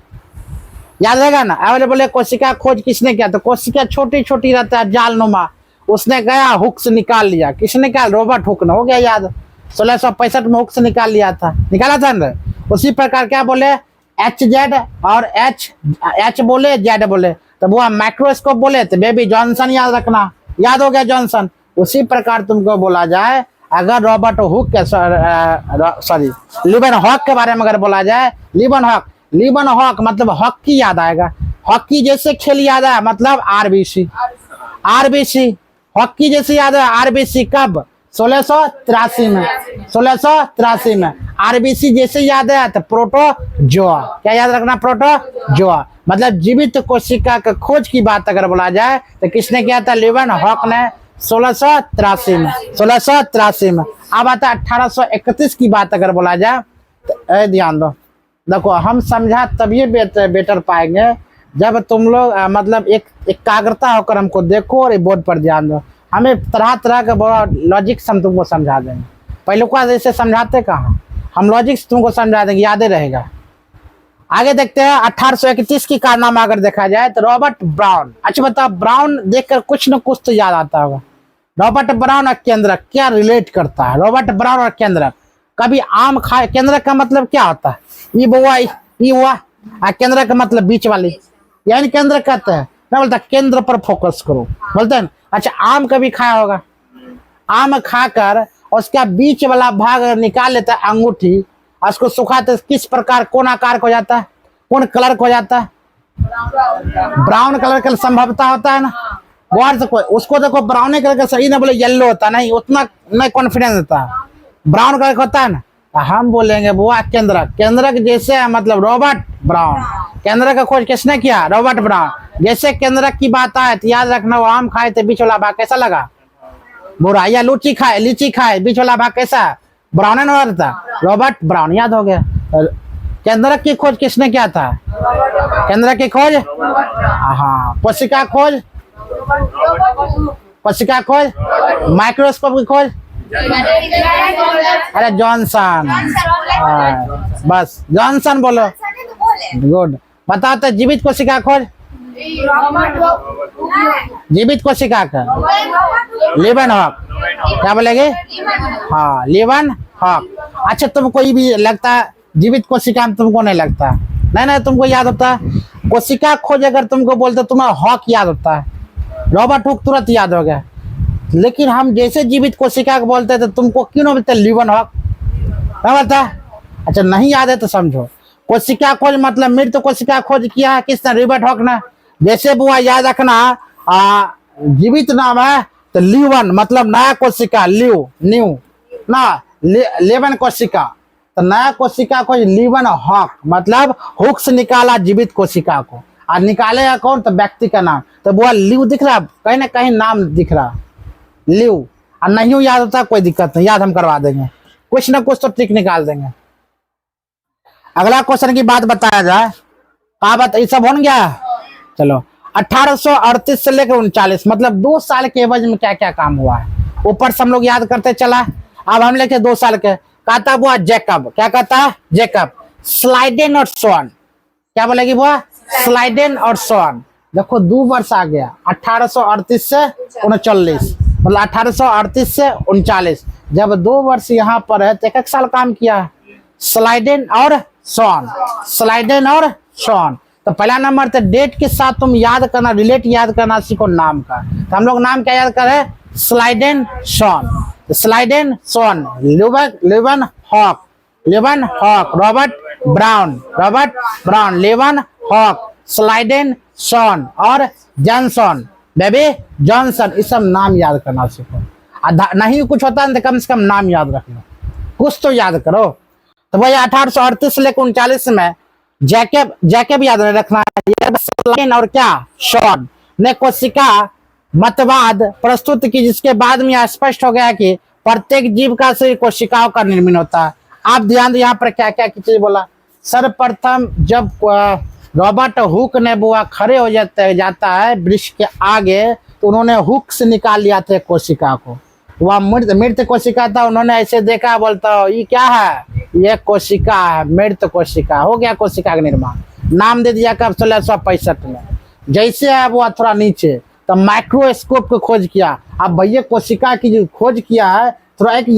याद रहेगा ना? अवले बोले कोशिका खोज किसने किया? तो कोशिका छोटी छोटी रहता है जालनुमा, उसने गया हुक से निकाल लिया। किसने निकाल? रॉबर्ट हुक ने। हो गया याद। 1665 में हुक से निकाल लिया था, निकाला था ना। उसी प्रकार क्या बोले? एच जेड और एच बोले जेड बोले, तो वो माइक्रोस्कोप बोले तो बेबी जॉनसन याद रखना। याद हो गया जॉनसन। उसी प्रकार तुमको बोला जाए, अगर रॉबर्ट हुक के सॉरी लीवनहॉक के बारे में अगर बोला जाए, लीवनहॉक मतलब हॉकी याद आएगा। हॉकी जैसे खेल याद आया मतलब आरबीसी हॉकी जैसे याद है। आरबीसी कब? 1683 में। 1683 में आरबीसी जैसे याद है तो प्रोटोजोआ। क्या याद रखना? प्रोटोजोआ मतलब जीवित कोशिका का खोज की बात अगर बोला जाए तो किसने किया था? लीवनहॉक ने 1683 में। 1683 में। अब आता 1831 की बात अगर बोला जाए तो ध्यान दो। देखो हम समझा तभी बेटर पाएंगे जब तुम लोग मतलब एक एकाग्रता होकर हमको देखो और बोर्ड पर ध्यान दो। हमें तरह तरह का बड़ा लॉजिक्स हम तुमको समझा देंगे। पहले को जैसे समझाते कहाँ, हम लॉजिक्स तुमको समझा देंगे, याद रहेगा। आगे देखते हैं 1831 की कारनामा अगर देखा जाए तो रॉबर्ट ब्राउन। अच्छा बताओ, ब्राउन देखकर कुछ न कुछ तो याद आता होगा। रॉबर्ट ब्राउन और केंद्रक क्या रिलेट करता है? रॉबर्ट ब्राउन और केंद्रक, कभी आम खाए। केंद्रक का मतलब क्या होता है? ये बुआ ये हुआ, और केंद्रक का मतलब बीच वाली, यानी केंद्र कहते हैं ना, बोलता केंद्र पर फोकस करो, बोलते हैं। अच्छा, आम कभी खाया होगा? आम खाकर उसका बीच वाला भाग निकाल लेता है अंगूठी, उसको सुखाते किस प्रकार, कौन आकार को जाता है, कौन कलर को जाता है? ब्राउन कलर का संभवता होता है ना। गौर से कोई उसको देखो, ब्राउन कलर का सही ना बोले येलो होता, नहीं उतना नहीं कॉन्फिडेंस होता है, ब्राउन कलर का होता है ना। हम बोलेंगे बुआ केंद्रक। केंद्रक जैसे मतलब रॉबर्ट ब्राउन। केंद्रक का खोज किसने किया? Robert brown. जैसे केंद्रक की बात आए तो याद रखना, वो आम खाए थे बीच वाला भाग कैसा लगा? बुरा। या लीची खाए बीच वाला भाग कैसा? ब्राउन न रहता, रॉबर्ट ब्राउन, याद हो गया। केंद्रक की खोज किसने किया था? केंद्रक की खोज, हाँ। कोशिका खोज, कोशिका खोज, माइक्रोस्कोप की खोज, अरे जॉनसन। बस जॉनसन बोलो, गुड। बताओ तो जीवित कोशिका खोज, जीवित कोशिका का लिवन हॉक, क्या बोलेगे? हाँ, लिवन हॉक। अच्छा, तुमको ये भी लगता है जीवित कोशिका में? तुमको नहीं लगता? नहीं, तुमको याद होता है कोशिका खोज। अगर तुमको बोलते तुम्हें हॉक याद होता है, रॉबर्ट हुक तुरंत याद हो गया। लेकिन हम जैसे जीवित कोशिका को बोलते थे, तुमको क्यों नहीं बोलते लिवन हॉक? क्या बोलता? अच्छा, नहीं याद है तो समझो। कोशिका खोज मतलब मृत कोशिका खोज किया है किसने? रॉबर्ट हॉक ने। जैसे बुआ याद रखना, जीवित नाम है तो लिवन मतलब नया कोशिका, न्यू ना, लेवन कोशिका, तो नया कोशिका खोज लिवन हॉक मतलब हुक से निकाला जीवित कोशिका को। और निकालेगा कौन? तो व्यक्ति का नाम। तो बुआ लिव दिख रहा, कहीं ना कहीं नाम दिख रहा, लिव। और नहीं याद होता कोई दिक्कत नहीं, याद हम करवा देंगे, कुछ ना कुछ तो ट्रिक निकाल देंगे। अगला क्वेश्चन की बात बताया जाए, कहा बात ये सब हो गया। चलो, 1838 से लेकर 39 मतलब 2 साल के एवज में क्या क्या काम हुआ है, ऊपर से हम लोग याद करते चला। अब हम लेके 2 साल के, कहता बुआ जैकब, क्या कहता है? जैकब, स्लाइडेन और सोन, क्या बोलेगी बुआ? स्लाइडेन और सोन। देखो 2 वर्ष आ गया, 1838 से 39 मतलब 1838 से 39। जब 2 वर्ष यहाँ पर है तो 1 साल काम किया स्लाइडेन और सोन, स्लाइडेन और सोन। तो पहला नंबर तो डेट के साथ तुम याद करना, रिलेट याद करना सीखो नाम का। तो हम लोग नाम क्या याद करें? Schleiden Schwann, Schleiden Schwann, Leeuwenhoek, Leeuwenhoek, Robert Brown, Leeuwenhoek, Schleiden Schwann और जॉनसन, बेबी जॉनसन। इस सब नाम याद करना सीखो। नहीं कुछ होता है तो कम से कम नाम याद रख लो, कुछ तो याद करो। तो भाई 1838 से लेकर 39 में जैकब याद रखना है, और क्या शॉन ने कोशिका मतवाद प्रस्तुत की, जिसके बाद में यह स्पष्ट हो गया कि प्रत्येक जीव का शरीर कोशिकाओं का निर्माण होता है। आप ध्यान दो यहाँ पर क्या क्या चीज बोला। सर्वप्रथम जब रॉबर्ट हुक ने बुआ खड़े हो जाता है वृक्ष के आगे, तो उन्होंने हुक से निकाल लिया था कोशिका को। वह मृत कोशिका था, उन्होंने ऐसे देखा, बोलता ये क्या है? ये कोशिका है, मृत कोशिका। हो गया कोशिका का निर्माण, नाम दे दिया कब? 1665 में। जैसे है वो थोड़ा नीचे तो माइक्रोस्कोप को खोज किया। अब भैया कोशिका की जो खोज किया है, थोड़ा एक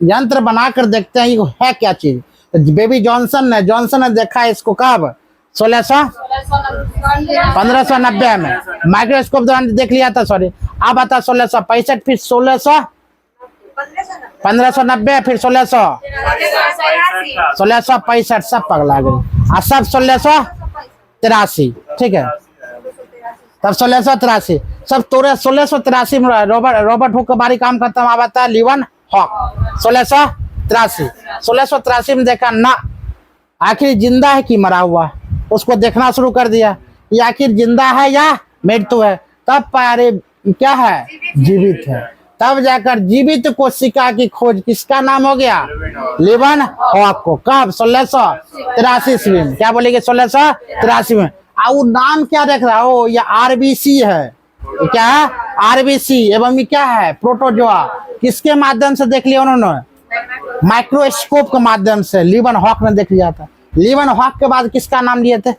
यंत्र बनाकर देखते हैं ये है क्या चीज। तो बेबी जॉनसन ने देखा इसको कब? 1590 में माइक्रोस्कोप दौरान देख लिया था। सॉरी, अब आता 1665, फिर 1590, फिर 1665, सब पगला गई। और सब 1683, ठीक है, तब 1683 सब 1683 में रॉबर्ट हुक का बारी काम खत्म। अब आता है लिवन हॉक 1683 में देखा ना, आखिर जिंदा है कि मरा हुआ, उसको देखना शुरू कर दिया, ये आखिर जिंदा है या मृत्यु है। तब पाया अरे क्या है? जीवित है। तब जाकर जीवित कोशिका की खोज किसका नाम हो गया? लिवन हॉक को। कब? 1683 ईस्वी में। क्या बोलेंगे? 1683 में। वो नाम क्या देख रहा हो? ये आरबीसी है। ये क्या है? आरबीसी। एवं ये क्या है? प्रोटोजोआ। किसके माध्यम से देख लिया उन्होंने? माइक्रोस्कोप के माध्यम से लिवन हॉक ने देख लिया था। लीवन हॉक के बाद किसका नाम लिए थे?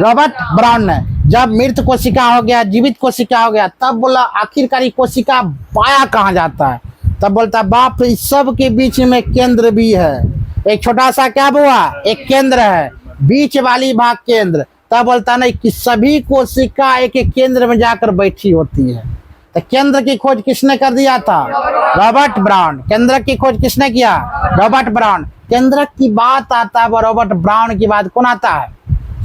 रॉबर्ट ब्राउन ने। जब मृत कोशिका हो गया, जीवित कोशिका हो गया, तब बोला आखिरकार ये कोशिका पाया कहाँ जाता है? तब बोलता बाप इस सब के बीच में केंद्र भी है। एक छोटा सा क्या हुआ? एक केंद्र है, बीच वाली भाग केंद्र। तब बोलता नहीं कि सभी कोशिका एक एक केंद्र में जाकर बैठी होती है। तो केंद्र की खोज किसने कर दिया था? Robert brown. केंद्र की खोज किसने किया? Robert brown. केंद्र की बात आता है, रॉबर्ट ब्राउन की बात कौन आता है?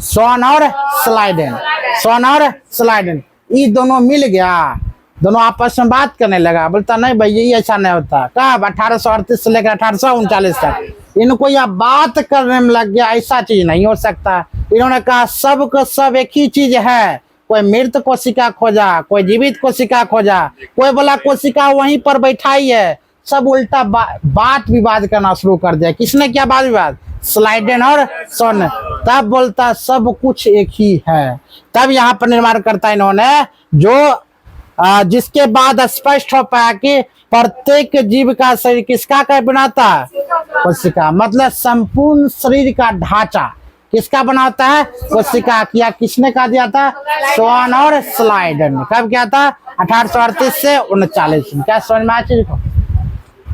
स्वॉन और स्लाइडेन। स्वॉन और स्लाइडेन ये दोनों मिल गया, दोनों आपस में बात करने लगा। बोलता नहीं भाई ये ऐसा नहीं होता। कब? 1838 से लेकर 1839 तक इनको यह बात करने में लग गया, ऐसा चीज नहीं हो सकता। इन्होंने कहा सब का सब एक ही चीज है। कोई मृत कोशिका खोजा, कोई जीवित कोशिका खोजा, कोई बोला कोशिका वहीं पर बैठाई है। सब उल्टा बात विवाद करना शुरू कर दिया। किसने क्या बात विवाद? स्लाइडेन और स्वॉन। तब बोलता सब कुछ एक ही है। तब यहाँ पर निर्माण करता इन्होंने जो जिसके बाद स्पष्ट हो पाया कि प्रत्येक जीव का शरीर किसका का बनाता है? कोशिका। मतलब संपूर्ण शरीर का ढांचा किसका बनाता है? कोशिका। किया किसने कहा दिया था? स्वॉन और स्लाइडेन। कब क्या था? 1838 से 39 में। क्या समझ में आया चीज को?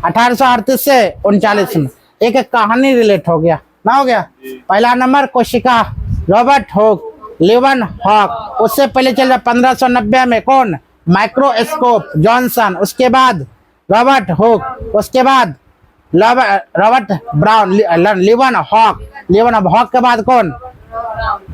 1838 से 39 में एक कहानी रिलेट हो गया ना, हो गया। पहला नंबर कोशिका, रॉबर्ट हॉक, लीवन हॉक। उससे पहले चल रहा 1590 में कौन? Microscope Johnson. उसके बाद रॉबर्ट हॉक। उसके बाद रॉबर्ट ब्राउन, लीवन हॉक। लीवन हॉक के बाद कौन?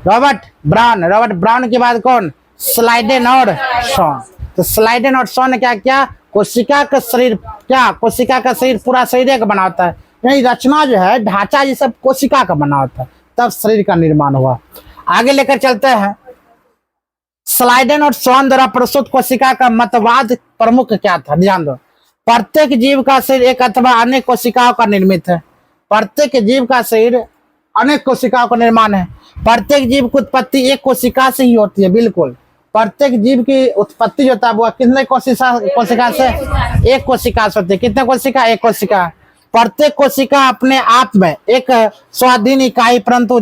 Robert brown. रॉबर्ट ब्राउन के बाद कौन? स्लाइडेन और स्वॉन। तो स्लाइडेन और स्वॉन ने क्या किया? कोशिका का शरीर, क्या कोशिका का शरीर पूरा शरीर का बना होता है, यानी रचना जो है, ढांचा ये सब कोशिका का बना होता है। तब शरीर का निर्माण हुआ। आगे लेकर चलते हैं। स्लाइडेन और स्वॉन द्वारा प्रस्तुत कोशिका का मतवाद प्रमुख क्या था? ध्यान दो। प्रत्येक जीव का शरीर एक अथवा अनेक कोशिकाओं का निर्मित है। प्रत्येक जीव का शरीर अनेक कोशिकाओं का निर्माण है। प्रत्येक जीव की उत्पत्ति एक कोशिका से ही होती है। बिल्कुल, प्रत्येक जीव की उत्पत्ति जो था वो कितने कोशिका से? एक कोशिका से होती है। कितने कोशिका? एक कोशिका। प्रत्येक कोशिका अपने आप में एक स्वाधीन इकाई, परंतु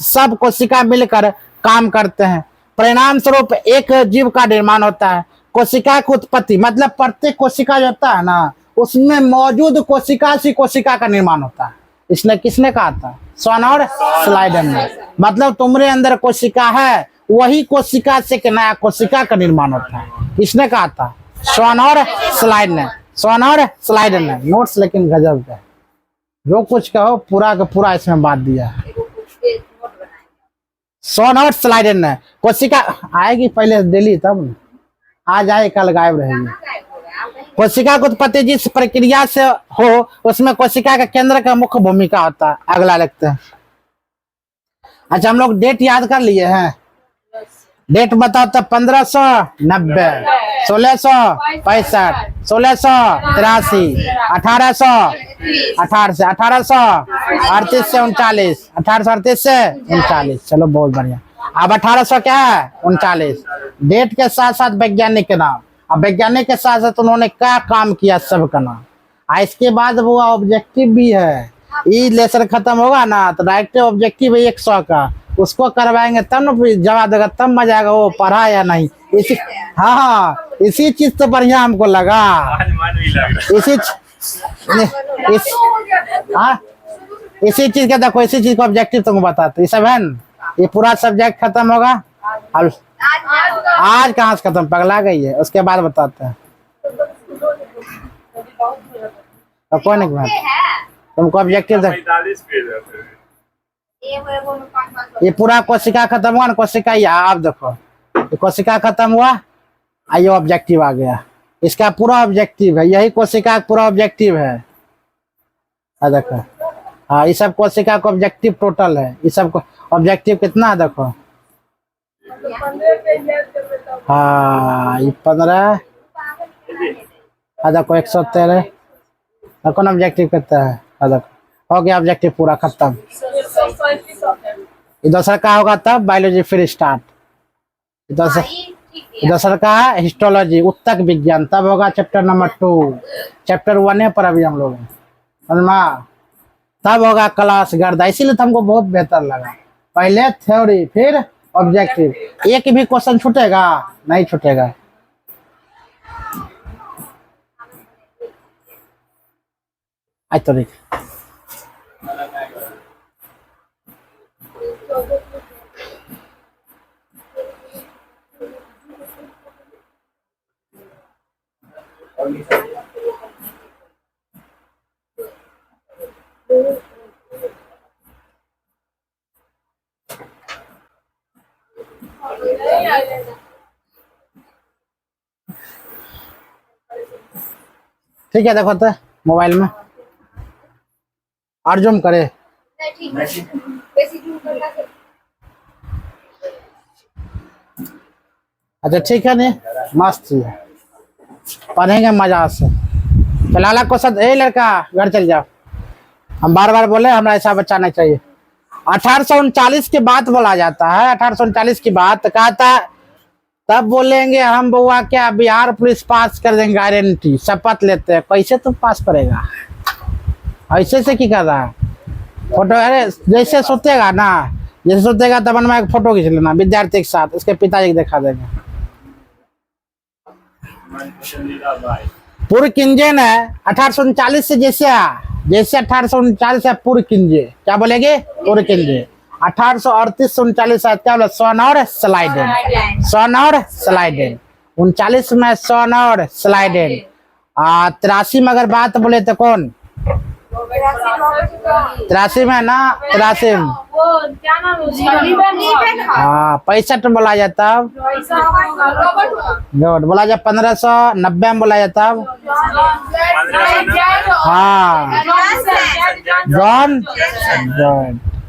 सब कोशिका मिलकर काम करते हैं। परिणाम स्वरूप एक जीव का निर्माण होता है। कोशिका की उत्पत्ति मतलब प्रत्येक कोशिका जो होता है ना, उसमें मौजूद कोशिका से कोशिका का निर्माण होता है। इसने किसने कहा था? स्वॉन और स्लाइडेन ने। मतलब तुम्हारे अंदर कोशिका है, वही कोशिका से नया कोशिका का निर्माण होता है। इसने कहा था? स्वॉन और स्लाइडेन ने। स्वॉन और स्लाइडेन ने। नोट्स लेकिन गजब का, जो कुछ कहो पूरा का पूरा इसमें बात दिया है। स्वॉन और स्लाइडेन ने। कोशिका आएगी पहले दिल्ली, तब आज आए कल गायब रहेगी। कोशिका की उत्पत्ति जिस प्रक्रिया से हो उसमें कोशिका का केंद्र का मुख्य भूमिका होता है। अगला लिखते हैं। अच्छा, हम लोग डेट याद कर लिए हैं। डेट बताओ तो 1590, 1665, 1683, 1838 से 39, 1838 से 39। चलो बहुत बढ़िया। अब 1800 क्या है? 39। डेट के साथ साथ वैज्ञानिक के नाम। अब वैज्ञानिक के साथ साथ उन्होंने क्या काम किया सब का नाम। इसके बाद वो ऑब्जेक्टिव भी है। ये लेसन खत्म होगा ना तो डायरेक्ट ऑब्जेक्टिव है 100 का, उसको करवाएंगे तब ना जवाब देगा, तब मजा आएगा वो पढ़ा या नहीं। इसी हाँ इसी चीज तो बढ़िया हमको लगा। इसी चीज का देखो, इसी चीज का ऑब्जेक्टिव तुमको बताते। ये सब है ना, ये पूरा सब्जेक्ट खत्म होगा। अब आज कहाँ से खत्म, पगला गई है। उसके बाद बताते हैं। तो कौन एक तुमको ऑब्जेक्टिव ये पूरा कोशिका खत्म हुआ ना, कोशिका ये आप देखो, ये कोशिका खत्म हुआ, ये ऑब्जेक्टिव आ गया। इसका पूरा ऑब्जेक्टिव है, यही कोशिका पूरा ऑब्जेक्टिव है। देखो हाँ, ये सब कोशिका का ऑब्जेक्टिव टोटल है। ये सब ऑब्जेक्टिव कितना है देखो। हाँ ये 15, देखो 113। कौन ऑब्जेक्टिव करता है? देखो हो गया ऑब्जेक्टिव पूरा खत्म। दूसरा का होगा तब बायोलॉजी फिर स्टार्ट। दूसरा का है हिस्टोलॉजी, उत्तक विज्ञान, तब होगा चैप्टर नंबर 2। चैप्टर 1 पर अभी हम लोग तब होगा क्लास गर्दा। इसीलिए तो हमको बहुत बेहतर लगा। पहले थ्योरी फिर ऑब्जेक्टिव, एक भी क्वेश्चन छूटेगा नहीं छूटेगा। आज तो देख ठीक है। देखो तो मोबाइल में और जूम करे। अच्छा ठीक है, नहीं मस्त है, पढ़ेंगे मजा से। फिलहाल क्वेश्चन, ए लड़का घर चल जाओ। हम बार बार बोले हमारा ऐसा बच्चा नहीं चाहिए। 1839 की बात बोला जाता है, 1839 की बात कहा था। तब बोलेंगे हम बुआ क्या बिहार पुलिस पास कर देंगे, गारंटी, शपथ लेते हैं। कैसे तुम पास करेगा? ऐसे से की कर रहा है फोटो? अरे जैसे सोतेगा ना, जैसे सोतेगा तब में एक फोटो खींच लेना विद्यार्थी के साथ, उसके पिताजी को दिखा देंगे। पूर्व किंजन है 1839 से, जैसे 1839 से पूर्व किंजे क्या बोलेंगे? पूर्व किंजे। 1838 से 39 क्या बोला? सोन और स्लाइडेन, सोन और स्लाइडेन। 39 में सोन और स्लाइडेन। 83 में अगर बात बोले तो कौन? 83 में ना, 83 में हाँ 65 बोला जाता। गुड बोला जाए। 1590 में बोला जाता। हाँ जॉन।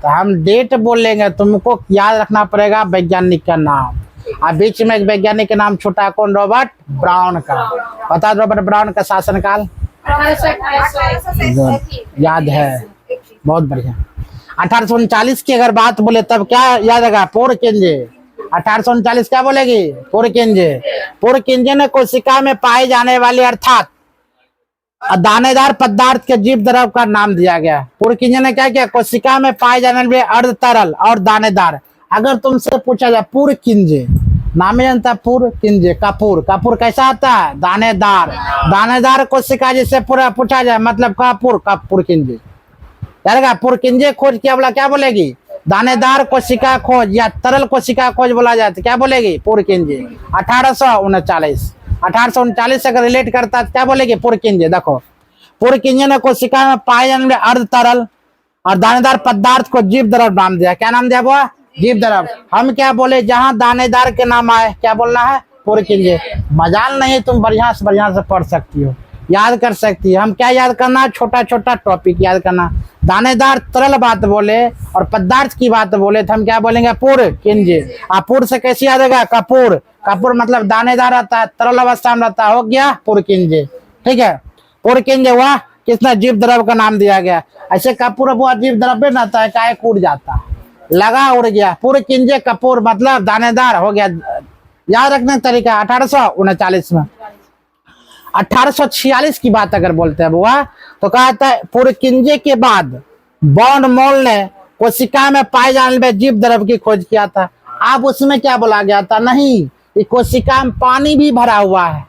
तो हम डेट बोलेंगे, तुमको याद रखना पड़ेगा वैज्ञानिक का नाम। अब बीच में एक वैज्ञानिक का नाम छूटा, कौन? रॉबर्ट ब्राउन का। बता रॉबर्ट ब्राउन का शासनकाल याद है? बहुत बढ़िया। 1839 की अगर बात बोले तब क्या याद आएगा? पूर्व किंजे। 1839 क्या बोलेगी? पूर्व किंजे। पूर्व किंजे ने कोशिका में पाए जाने वाले अर्थात दानेदार पदार्थ के जीव द्रव का नाम दिया गया। पूर्व किंजे ने क्या किया? कोशिका में पाए जाने वाले अर्ध तरल और दानेदार। अगर तुमसे पूछा जाए पूर्व किंजे, नाम जानता? पूर्व किंजे। कपूर, कपूर कैसा आता है? दानेदार। दानेदार कोशिका जिससे पूरा पूछा जाए मतलब कपूर, कपूर किंजे। पूर्व किंजे खोज किया बोला, क्या बोलेगी? दानेदार कोशिका खोज या तरल कोशिका खोज बोला जाए तो क्या बोलेगी? पूर्व किंजे। 1839, 1839 से अगर रिलेट करता है क्या बोलेगी? पूर्व किंजे। देखो पूर्व किंजे ने कोशिका में पाए जाने वाले अर्ध तरल और दानेदार पदार्थ को जीव द्रव नाम दिया। क्या नाम दिया वो? जीव द्रव। हम क्या बोले? जहां दानेदार के नाम आए क्या बोलना है? पूर्व किंजे। मजाल नहीं, तुम बढ़िया से पढ़ सकती हो, याद कर सकती है। हम क्या याद करना? छोटा छोटा टॉपिक याद करना। दानेदार तरल बात बोले और पदार्थ की बात बोले तो हम क्या बोलेंगे? पूर्व किंजे। पूर्व से कैसे याद आएगा? कपूर, कपूर मतलब दानेदार रहता है, तरल अवस्था में रहता है, हो गया पूर्व किंजे। ठीक है, पूर्व किंजे हुआ किसने? जीव द्रव का नाम दिया गया। ऐसे कपूर वो जीव द्रव पे रहता है, काय कूद जाता है, लगा उड़ गया। पूर्व किंजे कपूर मतलब दानेदार, हो गया। याद रखने का तरीका 1839 में। 1846 की बात अगर बोलते हैं बुआ तो कहा था पूर्व किंजे के बाद बॉन मॉल ने कोशिका में पाए जाने वाले जीव द्रव की खोज किया था। अब उसमें क्या बोला गया था? नहीं, कोशिका में पानी भी भरा हुआ है।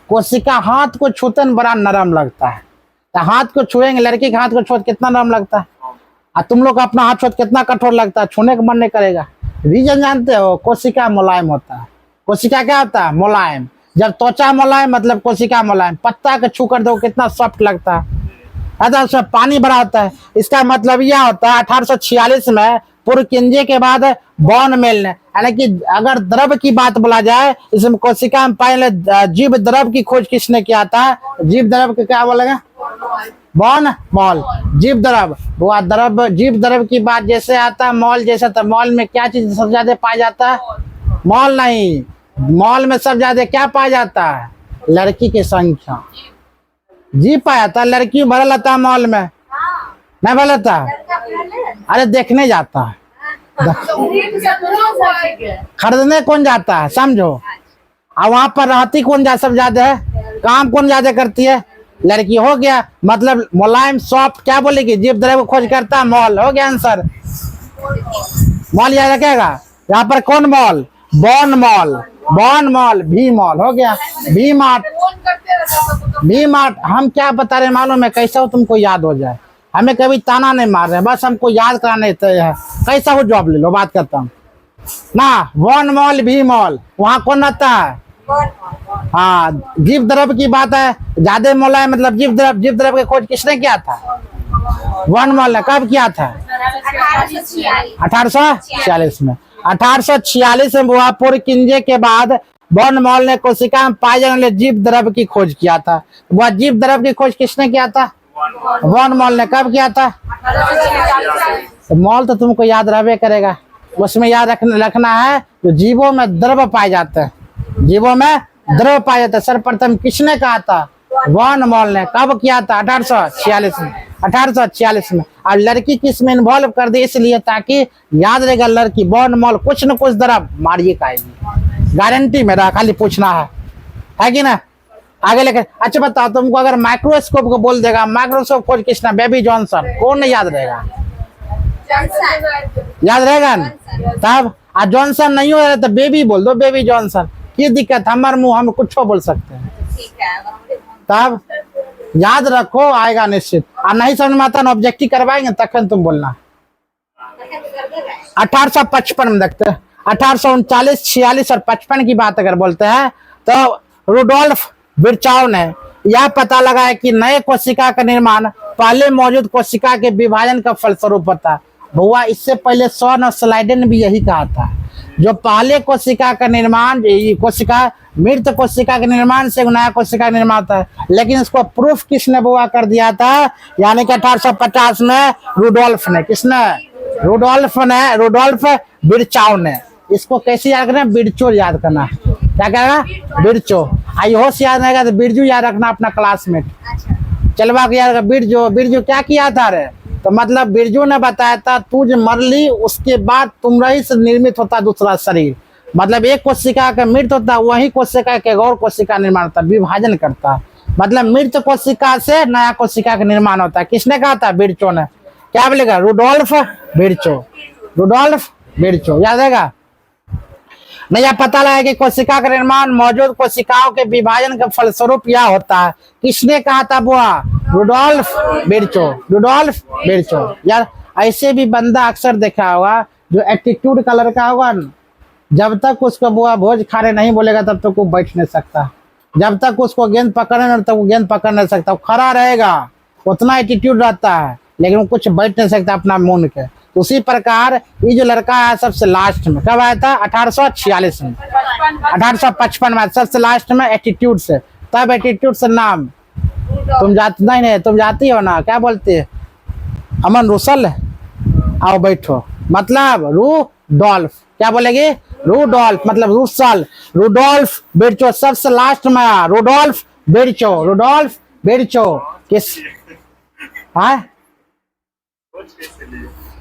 कोशिका हाथ को छूते बड़ा नरम लगता है, तो हाथ को छुएंगे, लड़की के हाथ को छू कितना नरम लगता है, और तुम लोग अपना हाथ छू कितना कठोर लगता है, छूने का मन नहीं करेगा। रीजन जानते हो? कोशिका मुलायम होता है। कोशिका क्या होता है? मुलायम। जब त्वचा मुलायम मतलब कोशिका मुलायम। पत्ता के छू कर दो कितना सॉफ्ट लगता है, उसमें पानी भरा होता है। इसका मतलब यह होता है 1846 में पूर्व किंजे के बाद बॉन मेल ने, यानी कि अगर द्रव की बात बोला जाए इसमें कोशिका में पाए जीव द्रव की खोज किसने किया था? जीव द्रव के क्या बोलेगा? बॉन मॉल। जीव द्रव, वो द्रव जीव द्रव की बात जैसे आता है मॉल जैसा, तो मॉल में क्या चीज सबसे ज्यादा पाया जाता है? मॉल नहीं, मॉल में सब ज्यादा क्या पाया जाता है? लड़की की संख्या। जी पाया था, लड़की भरल था मॉल में, नहीं भरल था? अरे देखने जाता है, खरीदने कौन जाता है? समझो। और वहां पर रहती कौन सब ज्यादा है? काम कौन ज्यादा करती है? लड़की हो गया, मतलब मुलायम सॉफ्ट, क्या बोलेगी, जीभ द्रव्य को खोज करता है मॉल, हो गया आंसर। मॉल याद रखेगा। यहाँ पर कौन मॉल, बॉन मॉल, बॉन मॉल, भी मॉल, हो गया। भी मार्ट, भी मार्ट। हम क्या बता रहे मालूम है, कैसा हो तुमको याद हो जाए, हमें कभी ताना नहीं मार रहे, बस हमको याद कराने है, कैसा हो जॉब ले लो, बात करता हूँ ना। वन मॉल, भी मॉल, वहाँ कौन रहता है, हाँ। जीव द्रव्य की बात है, ज्यादा मौला है, मतलब जीव द्रव्य, जीव द्रव्य की खोज किसने किया था, वन मॉल ने। कब किया था, 1846 में। 1846 में बुआपुर किंजे के बाद वन मॉल ने कोशिका में पाए जाने वाले जीव द्रव्य की खोज किया था। वह जीव द्रव्य की खोज किसने किया था, वन मॉल ने। कब किया था, मॉल तो तुमको याद रहबे करेगा, उसमें याद रखना है जो जीवों में द्रव्य पाए जाते हैं, जीवों में द्रव्य पाए जाते हैं। सर्वप्रथम किसने कहा था, वन मॉल ने। कब किया था, 1846 में, 1846 में। और लड़की किस में इन्वॉल्व कर दी, इसलिए ताकि याद रहेगा लड़की, वन मॉल कुछ न कुछ द्रव्य मारिए खाएगी, गारंटी मेरा, खाली पूछना है कि ना। आगे लेकर, अच्छा बताओ तुमको अगर माइक्रोस्कोप को बोल देगा, माइक्रोस्कोप खोज किसने, बेबी जॉनसन, कौन नहीं याद रहेगा, याद रहेगा ना। तब जॉनसन नहीं हो रहा तो बेबी बोल दो, बेबी जॉनसन, की दिक्कत, हमारे मुंह हम कुछ बोल सकते हैं। तब याद रखो, आएगा निश्चित। और नहीं समझ में आता ना, ऑब्जेक्टिव करवाएंगे तखन तुम बोलना। 1855 में देखते हैं, 1839, 46 और 55 की बात अगर बोलते हैं तो रुडोल्फ विर्चाव ने यह पता लगाया कि नए कोशिका का निर्माण पहले मौजूद कोशिका के विभाजन का फलस्वरूप होता है। भुआ इससे पहले शॉन और स्लाइडन ने भी यही कहा था, जो पहले कोशिका का निर्माण, कोशिका मृत कोशिका के निर्माण से नया कोशिका का निर्माण था। लेकिन इसको प्रूफ किसने बुआ कर दिया था, यानी कि 1850 में रुडोल्फ ने। किसने, रुडोल्फ विर्चाव ने। इसको कैसे याद करना, बिरचो याद करना, क्या कहेगा, बिरचो। आई होश याद रहेगा तो बिरजू याद रखना, अपना क्लासमेट। चलवा के याद, बिरजू, बिरजू क्या किया था रे, तो मतलब बिरजू ने बताया था, तू जो मरली उसके बाद तुमरही से निर्मित होता दूसरा शरीर, मतलब एक कोशिका का मृत होता, वही कोशिका के और कोशिका निर्माण होता, विभाजन करता, मतलब मृत कोशिका से नया कोशिका का निर्माण होता है। किसने कहा था, बिरचो ने। क्या बोलेगा, रुडोल्फ विर्चो, रुडोल्फ विर्चो, याद रहेगा। नहीं, यह पता लगा कि कोशिका का निर्माण मौजूद कोशिकाओं के विभाजन के फलस्वरूप यह होता है। किसने कहा था बुआ, रुडोल्फ विर्चो, रुडोल्फ विर्चो। यार ऐसे भी बंदा अक्सर देखा होगा जो एटीट्यूड का लड़का होगा ना, जब तक उसको बुआ भोज खाने नहीं बोलेगा तब तक वो बैठ नहीं सकता, जब तक उसको गेंद पकड़ने तब तक वो गेंद पकड़ नहीं सकता, वो खड़ा रहेगा, उतना एटीट्यूड रहता है, लेकिन वो कुछ बैठ नहीं सकता अपना मुंह के। उसी प्रकार ये जो लड़का है सबसे लास्ट में कब आया था, 1846 में, 1855 में सबसे लास्ट में एटीट्यूड से। तब एटीट्यूड से नाम तुम जाती नहीं, तुम जाती हो ना, क्या बोलती है, अमन रुसल, आओ बैठो, मतलब रुडोल्फ, क्या बोलेगी, रुडोल्फ मतलब रुसल, रुडोल्फ विर्चो सबसे लास्ट में आया, रुडोल्फ विर्चो, रुडोल्फ विर्चो। किस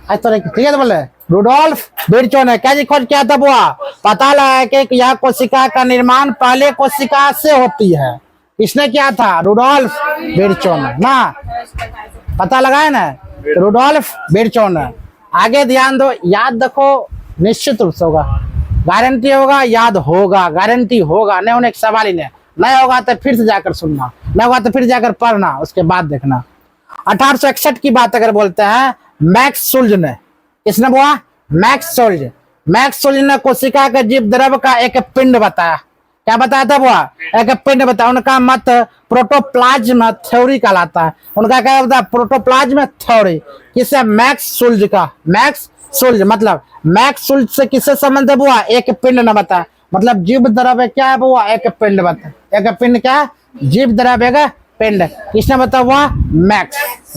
तो ठीक है, तो बोले रुडोल्फ विर्चो ने क्या खोज किया था बुआ, पता लगा कि यह कोशिका का निर्माण पहले कोशिका से होती है। इसने क्या था, रुडोल्फ विर्चो ने ना, पता लगाए ना, रुडोल्फ विर्चो ने। आगे ध्यान दो, याद रखो, निश्चित रूप से होगा, गारंटी होगा, याद होगा, गारंटी होगा, नहीं होने का सवाल ही नहीं होगा तो फिर से जाकर सुनना, नहीं होगा तो फिर जाकर पढ़ना, उसके बाद देखना। 1861 की बात अगर बोलते हैं, मैक्स सुल्ज ने, किसने बोला, मैक्स सुल्ज, मैक्स सुल्ज ने कोशिका के जीव द्रव्य का एक पिंड बताया। क्या बताया था बुआ, एक पिंड बताया। उनका मत प्रोटोप्लाज्म थ्योरी कहलाता है, उनका क्या होता है, प्रोटोप्लाज्म थ्योरी। किससे, मैक्स सुल्ज का, मैक्स सुल्ज मतलब मैक्स सुल्ज से किससे संबंध है बुआ, एक पिंड ने बताया, मतलब जीव द्रव्य क्या है बुआ, एक पिंड बता, एक पिंड क्या, जीव द्रव्य का पिंड। किसने बताया हुआ,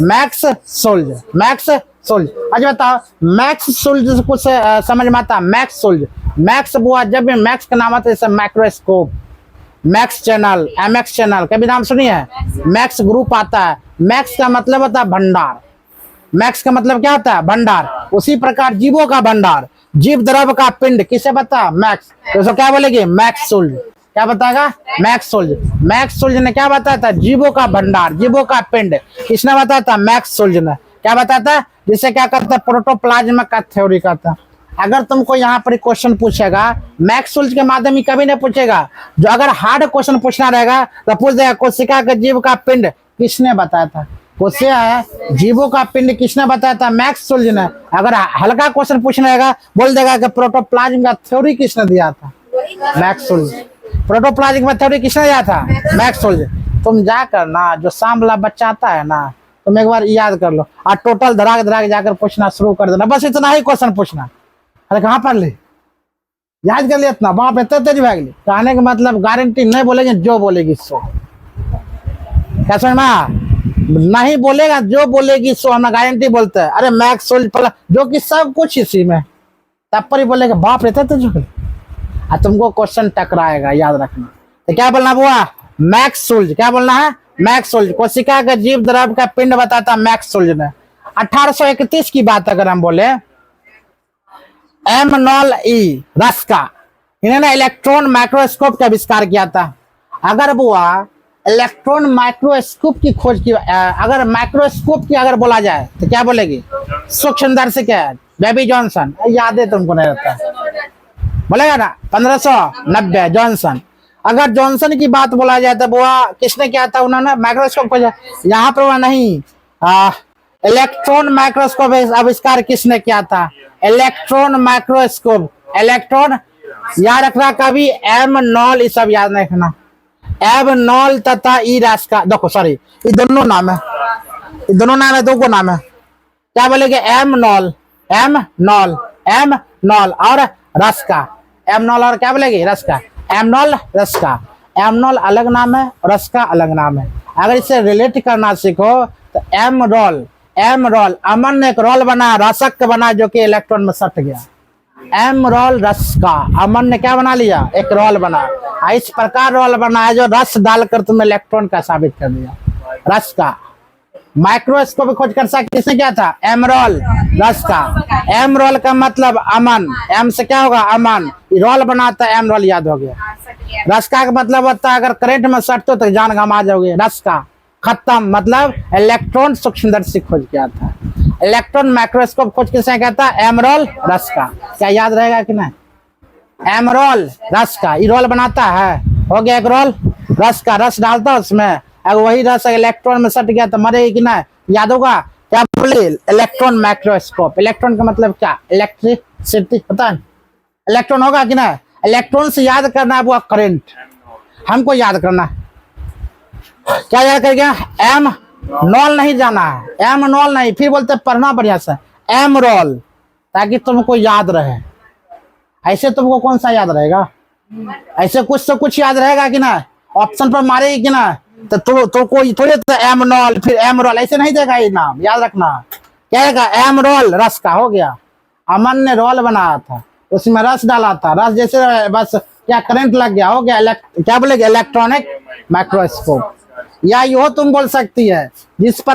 मैक्स सुल्ज, मैक्स सुल्ज। अच्छा बताओ, मैक्स सुल्ज कुछ समझ में आता, मैक्स सुल्ज, मैक्स बुआ जब भी मैक्स का नाम आता है जैसे microscope, max channel, MX channel, कभी नाम सुनी है, मैक्स ग्रुप आता है। मैक्स का मतलब होता है भंडार, मैक्स का मतलब क्या होता है, भंडार। उसी प्रकार जीवों का भंडार, जीव द्रव्य का पिंड किसे बता, मैक्स, तो क्या बोलेगी, मैक्स सुल्ज, क्या बताएगा? मैक्सवेल। मैक्सवेल ने क्या बताया था? जीवों का भंडार, जीवों का पिंड, किसने बताया था? मैक्सवेल ने। क्या बताता है? जिसे क्या करता है? प्रोटोप्लाज्म का थ्योरी कहता है। अगर तुमको यहाँ पर क्वेश्चन पूछेगा मैक्सवेल के माध्यम ही कभी नहीं पूछेगा, जो अगर हार्ड क्वेश्चन पूछना रहेगा तो पूछ देगा कोशिका के जीव का पिंड किसने बताया था? कोशिका है जीवों का पिंड किसने बताया था? मैक्सवेल ने। अगर हल्का क्वेश्चन पूछना रहेगा बोल देगा कि प्रोटोप्लाज्म का थ्योरी किसने दिया था? मैक्सवेल। प्रोटोप्लाज्म का थ्योरी किसने दिया था? मैक्सवेल। तुम जा कर ना जो शाम वाला बच्चा आता है ना, तुम एक बार याद कर लो और टोटल धराक धराक जाकर पूछना शुरू कर देना, बस इतना ही क्वेश्चन पूछना। अरे कहाँ पढ़ ली? याद कर लिया इतना? बाप रे तेज भाग ली। कहने का मतलब गारंटी नहीं बोलेगी, जो बोलेगी सो। क्या समझ में? नहीं बोलेगा, जो बोलेगी सो हम गारंटी बोलते हैं। अरे मैक्सवेल जो कि सब कुछ इसी में, तब पर ही बोलेगा बाप रे तेज भाग ली। तुमको क्वेश्चन टकराएगा, याद रखना। तो क्या बोलना बुआ? मैक्सवेल। क्या बोलना है? मैक्सवेल। कोशिका का जीव द्रव का पिंड बताता मैक्सवेल ने। 1831 की बात अगर हम बोले, एमनॉल ई रस्का, इन्होंने इलेक्ट्रॉन माइक्रोस्कोप का आविष्कार किया था। अगर बुआ इलेक्ट्रॉन माइक्रोस्कोप की खोज की, अगर माइक्रोस्कोप की अगर बोला जाए तो क्या बोलेगी? सूक्ष्मदर्शी है बेबी जॉनसन। याद है तुमको? नहीं रहता बोलेगा ना? 1590 जॉनसन। अगर जॉनसन की बात बोला जाए तो बुआ किसने किया था? उन्होंने माइक्रोस्कोप खोजा। यहाँ पर नहीं, इलेक्ट्रॉन माइक्रोस्कोप आविष्कार किसने किया था? Electron microscope. इलेक्ट्रॉन याद रखना कभी, एम नॉल, ये सब याद नहीं रखना। एम नॉल तथा ई रस्का, देखो सॉरी ये दोनों नाम है, ये दोनों नाम है, दो को नाम है। क्या बोलेंगे? M Knoll, M Knoll, M Knoll और रस्का। एम नॉल और क्या बोलेगी? Ruska. M Knoll Ruska. M Knoll अलग नाम है, रस्का अलग नाम है। अगर इसे रिलेट करना सीखो तो एम रोल, एम रोल, अमन ने एक रोल बना, रसक बना जो कि इलेक्ट्रॉन में सट गया। एम रोल रस्का, अमन ने क्या बना लिया? एक रोल बना। इस प्रकार रोल बना है जो रस डालकर तुमने इलेक्ट्रॉन का साबित कर दिया। रस का माइक्रोस्कोप खोज कर सकते किसने क्या था? एमरोल रस का। एम रोल का मतलब अमन, एम से क्या होगा? अमन, रोल बनाता है एम रोल, याद हो गया। रस का मतलब होता है अगर करंट में सटते तो जान गंवा जाओगे। रस का खत्म, मतलब इलेक्ट्रॉन सूक्ष्मदर्शी खोज किया था। इलेक्ट्रॉन माइक्रोस्कोप खोज किसने कहता है? एमरोल रस का। क्या याद रहेगा कि नहीं? एमरोल रस का, ये रोल बनाता है, हो गया एक रोल रस का, रस डालता है उसमें, अगर वही रस इलेक्ट्रॉन में सट गया तो मरेगी कि नहीं? याद होगा? क्या बोले? Electron microscope. इलेक्ट्रॉन का मतलब क्या? इलेक्ट्रिसिटी, पता है? इलेक्ट्रॉन होगा कि नहीं? इलेक्ट्रॉन से याद करना है वो करंट, हमको याद करना है। क्या याद कर गया? एम नॉल नहीं जाना है, एम नॉल नहीं, फिर बोलते पढ़ना बढ़िया से, एम रोल, ताकि तुमको याद रहे। ऐसे तुमको कौन सा याद रहेगा? ऐसे कुछ से कुछ याद रहेगा कि ना? ऑप्शन पर मारेगी कि ना? तो कोई थोड़े एम नॉल फिर एम रोल, ऐसे नहीं देगा ये नाम, याद रखना। क्या रहेगा? एम रोल रस का, हो गया। अमन ने रोल बनाया था, उसमें रस डाला था, रस जैसे बस क्या करंट लग गया, हो गया। क्या बोलेगे? Electronic microscope. या यो तुम बोल सकती है जिस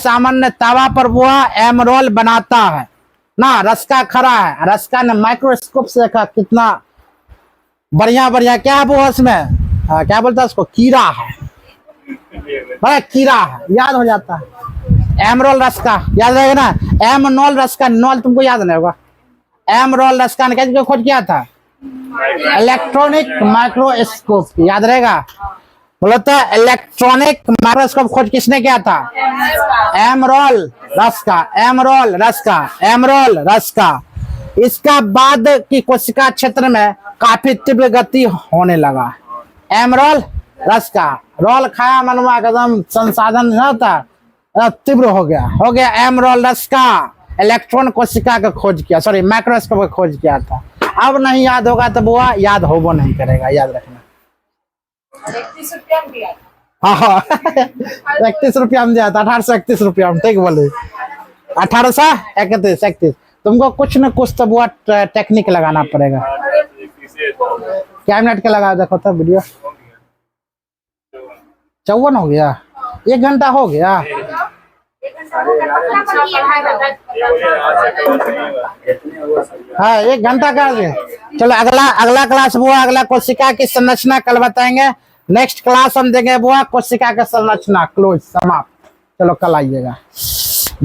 अमन ने तवा पर वो एम रोल बनाता है ना, रस्का खड़ा है, रस्का ने माइक्रोस्कोप से देखा कितना बढ़िया बढ़िया, क्या है वो उसमें, क्या बोलता है उसको? कीड़ा है, बड़ा कीड़ा है, याद हो जाता है। एम रोल रस्का याद रहेगा ना? एम नॉल रस्का, नॉल तुमको याद नहीं होगा। एम रोल रस्का ने क्या खोज किया था? इलेक्ट्रॉनिक माइक्रोस्कोप, याद रहेगा? बोलता है इलेक्ट्रॉनिक माइक्रोस्कोप खोज किसने किया था? एम रोल रस्का, एम रोल रस्का, एम रोल रस्का। इसका बाद की कोशिका क्षेत्र में काफी तीव्र गति होने लगा। एम रोल रस्का, रोल खाया मनवा एकदम संसाधन नहीं होता, तीव्र हो गया एम रोल रस्का। इलेक्ट्रॉन कोशिका का खोज किया, सॉरी माइक्रोस्कोप का खोज किया था। अब नहीं याद होगा तो बुआ याद होबो नहीं करेगा, याद रखना। 31 रुपया में दिया। हाँ 31 रुपया में दिया था, 1831 रुपया में, ठीक बोले 1831। तुमको कुछ न कुछ तो बुआ टेक्निक लगाना पड़ेगा। क्या मिनट का लगा देखो तो वीडियो? 54 हो गया, 1 घंटा हो गया। हाँ 1 घंटा का है। चलो अगला अगला क्लास बुआ अगला कोशिका की संरचना कल बताएंगे। नेक्स्ट क्लास हम देंगे बुआ कोशिका की संरचना क्लोज समाप्त। चलो कल आइएगा।